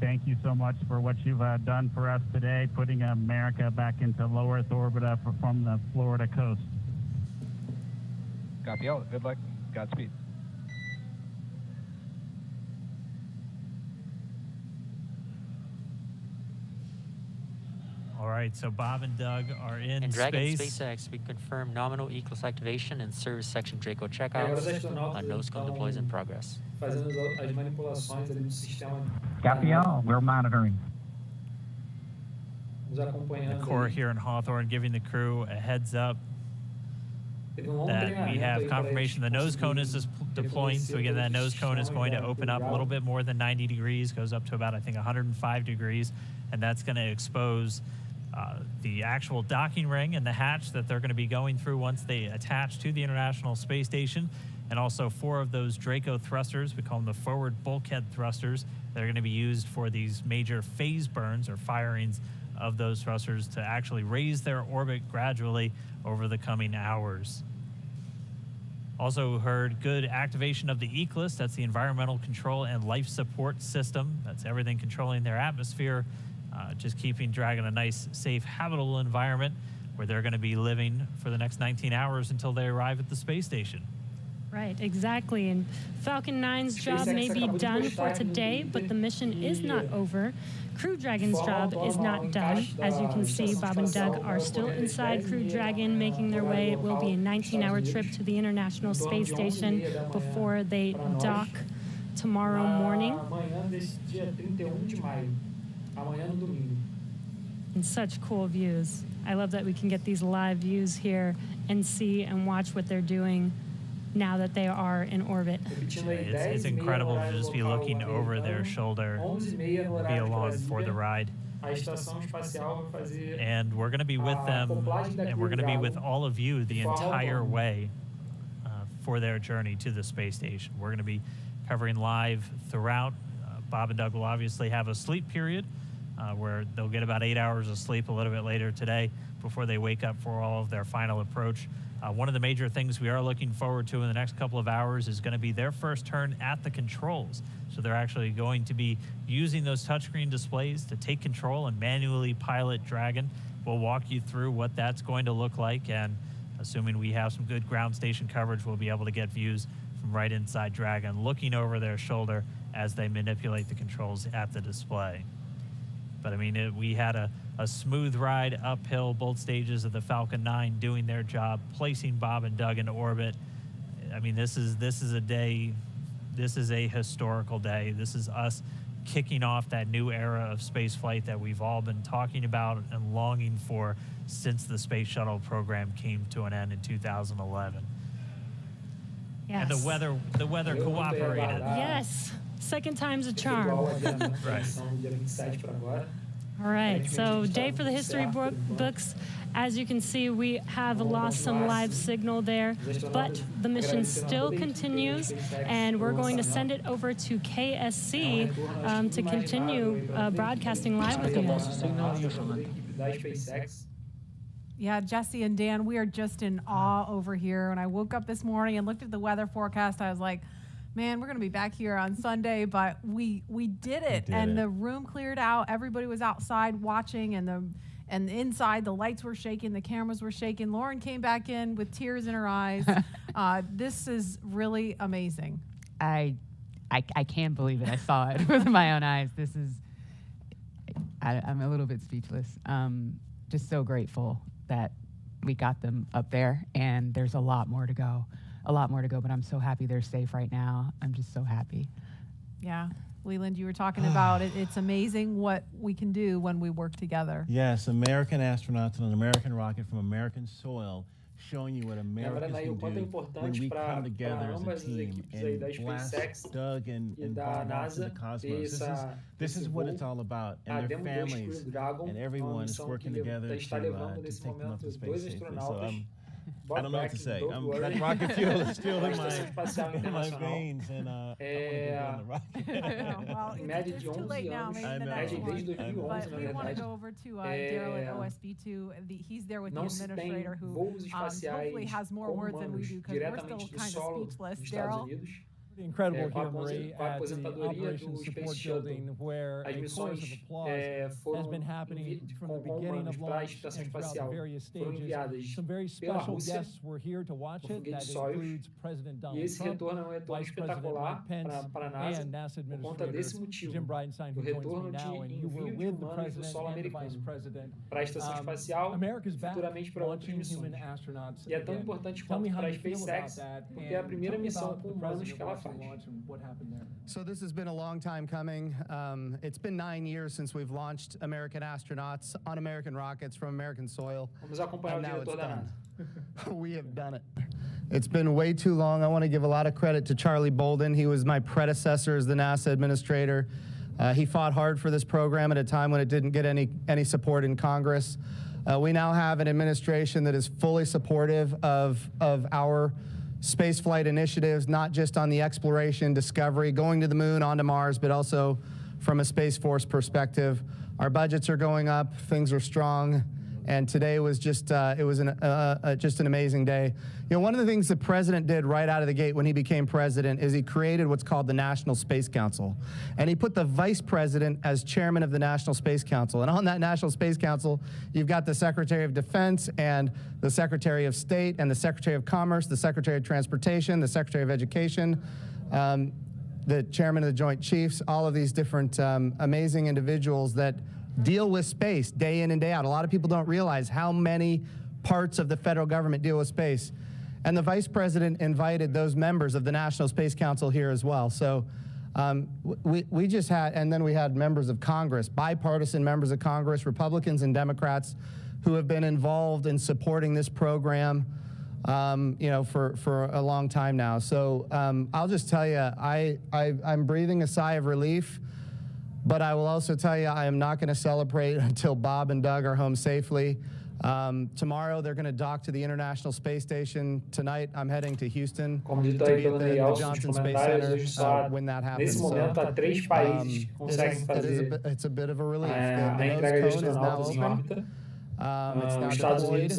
Thank you so much for what you've done for us today, putting America back into low Earth orbit from the Florida coast. Copy all. Good luck. Godspeed. All right, so Bob and Doug are in And Dragon space. SpaceX, we confirm nominal ECLS activation and service section Draco checkouts. Nose cone deploys in progress. Fazendo as manipulações ali no sistema. Copy all. We're monitoring. Nos acompanhando. The Corps here in Hawthorne giving the crew a heads up that we have confirmation the nose cone is deploying. So again, that nose cone is going to open up a little bit more than 90 degrees, goes up to about, I think, 105 degrees, and that's going to expose the actual docking ring and the hatch that they're going to be going through once they attach to the International Space Station, and also 4 of those Draco thrusters, we call them the forward bulkhead thrusters, that are going to be used for these major phase burns or firings of those thrusters to actually raise their orbit gradually over the coming hours. Also heard good activation of the ECLS, that's the Environmental Control and Life Support System. That's everything controlling their atmosphere, just keeping Dragon a nice, safe, habitable environment where they're going to be living for the next 19 hours until they arrive at the space station. Right, exactly. And Falcon 9's job may be done for today, but the mission is not over. Crew Dragon's job is not done. As you can see, Bob and Doug are still inside Crew Dragon, making their way. It will be a 19-hour trip to the International Space Station before they dock tomorrow morning. Amanhã desse dia 31 de maio. Amanhã no domingo. And such cool views. I love that we can get these live views here and see and watch what they're doing now that they are in orbit. It's incredible to just be looking over their shoulder, be along for the ride. And we're going to be with them, and we're going to be with all of you the entire way for their journey to the space station. We're going to be covering live throughout. Bob and Doug will obviously have a sleep period where they'll get about 8 hours of sleep a little bit later today before they wake up for all of their final approach. One of the major things we are looking forward to in the next couple of hours is going to be their first turn at the controls. So they're actually going to be using those touchscreen displays to take control and manually pilot Dragon. We'll walk you through what that's going to look like, and assuming we have some good ground station coverage, we'll be able to get views from right inside Dragon, looking over their shoulder as they manipulate the controls at the display. But I mean, we had a smooth ride uphill, both stages of the Falcon 9 doing their job, placing Bob and Doug into orbit. I mean, this is a day, this is a historical day. This is us kicking off that new era of space flight that we've all been talking about and longing for since the Space Shuttle program came to an end in 2011. Yes. And the weather cooperated. Yes. Second time's a charm. Right. All right, so day for the history books. As you can see, we have lost some live signal there, but the mission still continues, and we're going to send it over to KSC to continue broadcasting live with you. Yeah, Jesse and Dan, we are just in awe over here. When I woke up this morning and looked at the weather forecast, I was like, man, we're going to be back here on Sunday, but we did it. The room cleared out. Everybody was outside watching, and inside the lights were shaking, the cameras were shaking. Lauren came back in with tears in her eyes. This is really amazing. I can't believe it. I saw it with my own eyes. This is, I'm a little bit speechless. Just so grateful that we got them up there, and there's a lot more to go. But I'm so happy they're safe right now. I'm just so happy. Yeah. Leland, you were talking about it. It's amazing what we can do when we work together. Yes, American astronauts on an American rocket from American soil, showing you what Americans can do when we come together as a team and blast Doug and Bob off to the cosmos. This is what it's all about, and their families and everyone is working together to take them up to space safely. So I don't know what to say. That rocket fuel is still in my veins, and I want to get on the rocket. Well, it's too late now. Maybe the next one. But we want to go over to Daryl at OSB2. He's there with the administrator who hopefully has more words than we do, because we're still kind of speechless. Daryl? Pretty incredible here, Marie, at the Operations Support Building, where a chorus of applause has been happening from the beginning of launch and throughout the various stages. Some very special guests were here to watch it. That includes President Donald Trump, Vice President Mike Pence, and NASA Administrator Jim Bridenstine, who joins me now. And you were with the President and the Vice President. America's back, launching human astronauts again. Tell me how you feel about that, and tell me about the President. So this has been a long time coming. It's been 9 years since we've launched American astronauts on American rockets from American soil. And now it's done. We have done it. It's been way too long. I want to give a lot of credit to Charlie Bolden. He was my predecessor as the NASA administrator. He fought hard for this program at a time when it didn't get any support in Congress. We now have an administration that is fully supportive of our spaceflight initiatives, not just on the exploration, discovery, going to the moon, onto Mars, but also from a Space Force perspective. Our budgets are going up, things are strong, and today was just just an amazing day. You know, one of the things the president did right out of the gate when he became president is he created what's called the National Space Council, and he put the vice president as chairman of the National Space Council. And on that National Space Council, you've got the Secretary of Defense and the Secretary of State and the Secretary of Commerce, the Secretary of Transportation, the Secretary of Education, the chairman of the Joint Chiefs, all of these different amazing individuals that deal with space day in and day out. A lot of people don't realize how many parts of the federal government deal with space. And the vice president invited those members of the National Space Council here as well. So we just had, and then we had members of Congress, bipartisan members of Congress, Republicans and Democrats, who have been involved in supporting this program, you know, for a long time now. So I'll just tell you, I'm breathing a sigh of relief. But I will also tell you, I am not going to celebrate until Bob and Doug are home safely. Tomorrow, they're going to dock to the International Space Station. Tonight, I'm heading to Houston to be at the Johnson Space Center when that happens. It's a bit of a relief. The nose cone is now open. It's now deployed,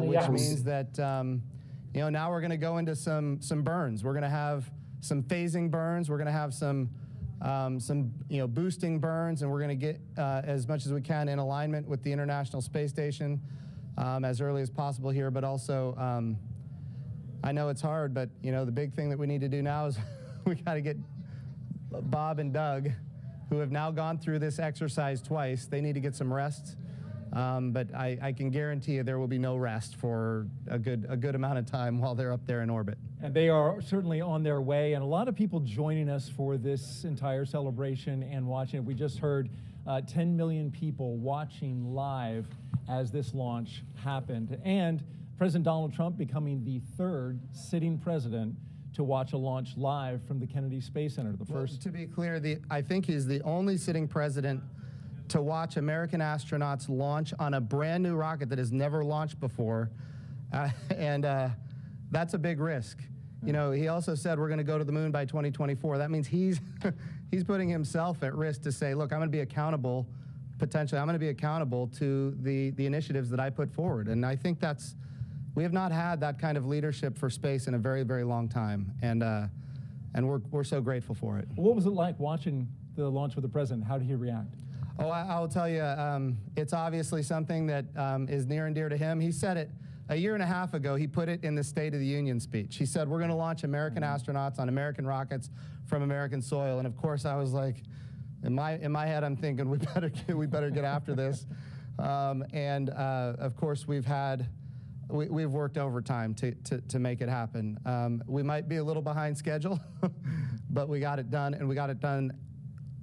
which means that you know, now we're going to go into some burns. We're going to have some phasing burns. We're going to have some you know, boosting burns, and we're going to get as much as we can in alignment with the International Space Station as early as possible here. But also, I know it's hard, but you know, the big thing that we need to do now is we got to get Bob and Doug, who have now gone through this exercise twice. They need to get some rest. But I can guarantee you there will be no rest for a good amount of time while they're up there in orbit. And they are certainly on their way, and a lot of people joining us for this entire celebration and watching it. We just heard 10 million people watching live as this launch happened, and President Donald Trump becoming the third sitting president to watch a launch live from the Kennedy Space Center. The first. To be clear, I think he's the only sitting president to watch American astronauts launch on a brand new rocket that has never launched before, and that's a big risk. You know, he also said we're going to go to the moon by 2024. That means he's putting himself at risk to say, look, I'm going to be accountable. Potentially, I'm going to be accountable to the initiatives that I put forward, and I think we have not had that kind of leadership for space in a very, very long time, and we're so grateful for it. What was it like watching the launch with the president? How did he react? Oh, I'll tell you, it's obviously something that is near and dear to him. He said it a year and a half ago. He put it in the State of the Union speech. He said, we're going to launch American astronauts on American rockets from American soil. And of course, I was like, in my head, I'm thinking, we better get after this. Of course, we've worked overtime to make it happen. We might be a little behind schedule, but we got it done, and we got it done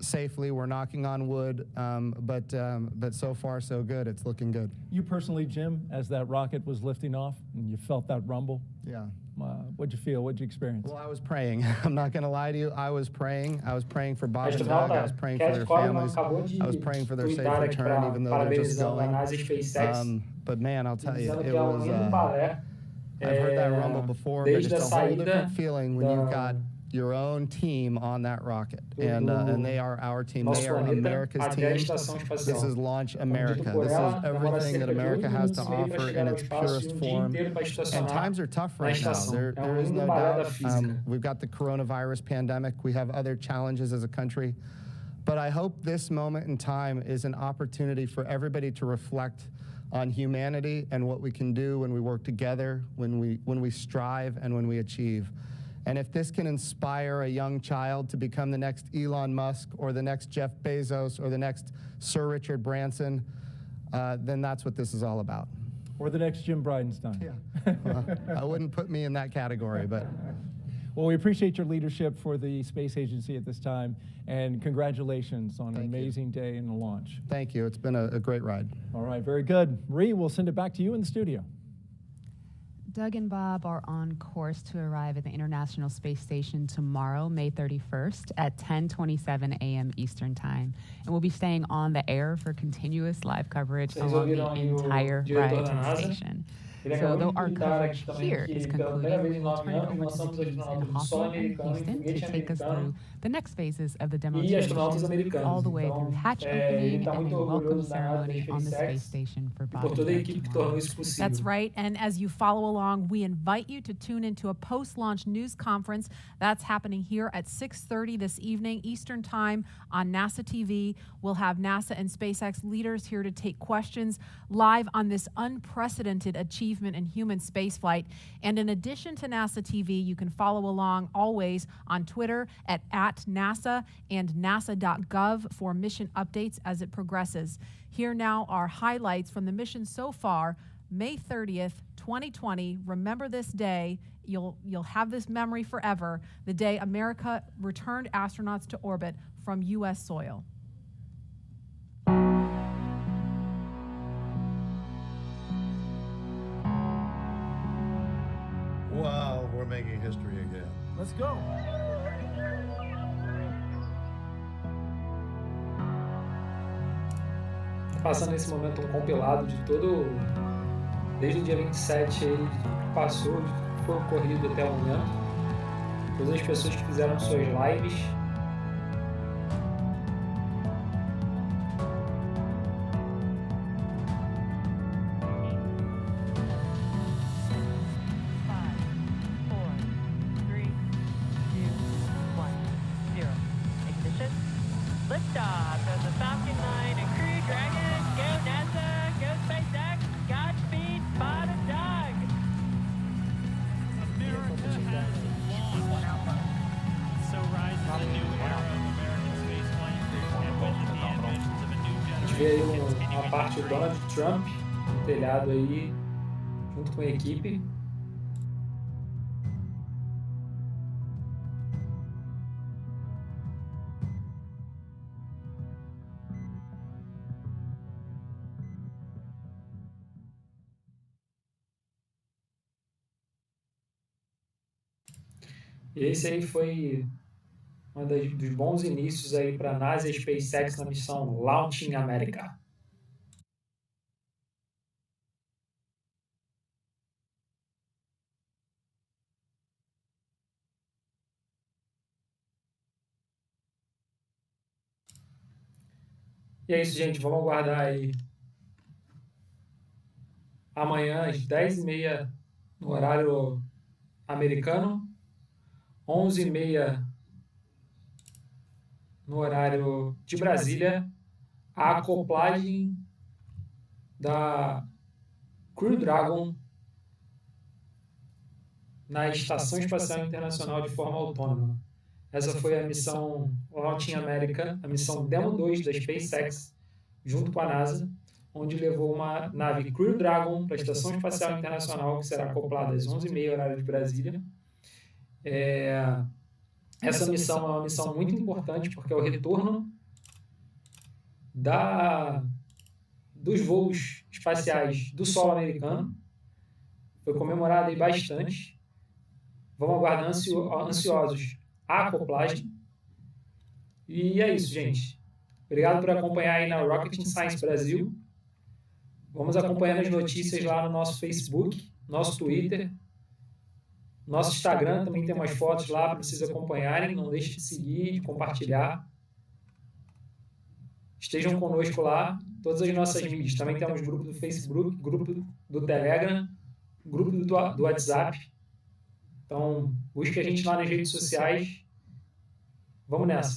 safely. We're knocking on wood, but so far so good. It's looking good. You personally, Jim, as that rocket was lifting off and you felt that rumble? Yeah. What'd you feel? What'd you experience? Well, I was praying. I'm not going to lie to you. I was praying. I was praying for Bob and Doug. I was praying for their families. I was praying for their safe return, even though they're just going. But man, I'll tell you, it was. I've heard that rumble before, but it's a whole different feeling when you've got your own team on that rocket, and they are our team. They are America's team. This is Launch America. This is everything that America has to offer in its purest form. And times are tough right now. There is no doubt. We've got the coronavirus pandemic. We have other challenges as a country. But I hope this moment in time is an opportunity for everybody to reflect on humanity and what we can do when we work together, when we strive, and when we achieve. And if this can inspire a young child to become the next Elon Musk or the next Jeff Bezos or the next Sir Richard Branson, then that's what this is all about. Or the next Jim Bridenstine. Yeah. Well, I wouldn't put me in that category, but. Well, we appreciate your leadership for the Space Agency at this time, and congratulations on an amazing day in the launch. Thank you. It's been a great ride. All right, very good. Marie, we'll send it back to you in the studio. Doug and Bob are on course to arrive at the International Space Station tomorrow, May 31st at 10:27 a.m. Eastern Time. And we'll be staying on the air for continuous live coverage along the entire ride to the station. So though our coverage here is concluding, we'll turn it over to the teams in Hawthorne and Houston to take us through the next phases of the demonstration, all the way through hatch opening and a welcome ceremony on the space station for Bob and Doug. That's right, and as you follow along, we invite you to tune into a post-launch news conference that's happening here at 6:30 this evening Eastern Time on NASA TV. We'll have NASA and SpaceX leaders here to take questions live on this unprecedented achievement in human spaceflight. And in addition to NASA TV, you can follow along always on Twitter at NASA and nasa.gov for mission updates as it progresses. Here now are highlights from the mission so far. May 30th, 2020. Remember this day. You'll have this memory forever. The day America returned astronauts to orbit from U.S. soil. Wow, we're making history again. Let's go. Passando nesse momento um compilado de todo, desde o dia 27 aí, que passou, de que foi ocorrido até o momento. Todas as pessoas que fizeram suas lives. Vê aí uma parte o Donald Trump, no telhado aí, junto com a equipe. E esse aí foi dos bons inícios aí para a NASA e SpaceX na missão Launching America. E é isso, gente. Vamos aguardar aí amanhã às 10h30 no horário americano, 11h30 no horário de Brasília, a acoplagem da Crew Dragon na Estação Espacial Internacional de forma autônoma. Essa foi a missão Launching America, a missão Demo-2 da SpaceX, junto com a NASA, onde levou uma nave Crew Dragon para a Estação Espacial Internacional, que será acoplada às 11h30 horário de Brasília. Essa missão é uma missão muito importante, porque é o retorno dos voos espaciais do solo americano. Foi comemorado aí bastante. Vamos aguardar ansiosos a acoplagem. E é isso, gente. Obrigado por acompanhar aí na Rocket Science Brasil. Vamos acompanhando as notícias lá no nosso Facebook, nosso Twitter, nosso Instagram. Também tem umas fotos lá para vocês acompanharem. Não deixe de seguir, de compartilhar. Estejam conosco lá, todas as nossas mídias. Também temos grupo do Facebook, grupo do Telegram, grupo do WhatsApp. Então, busque a gente lá nas redes sociais. Vamos nessa.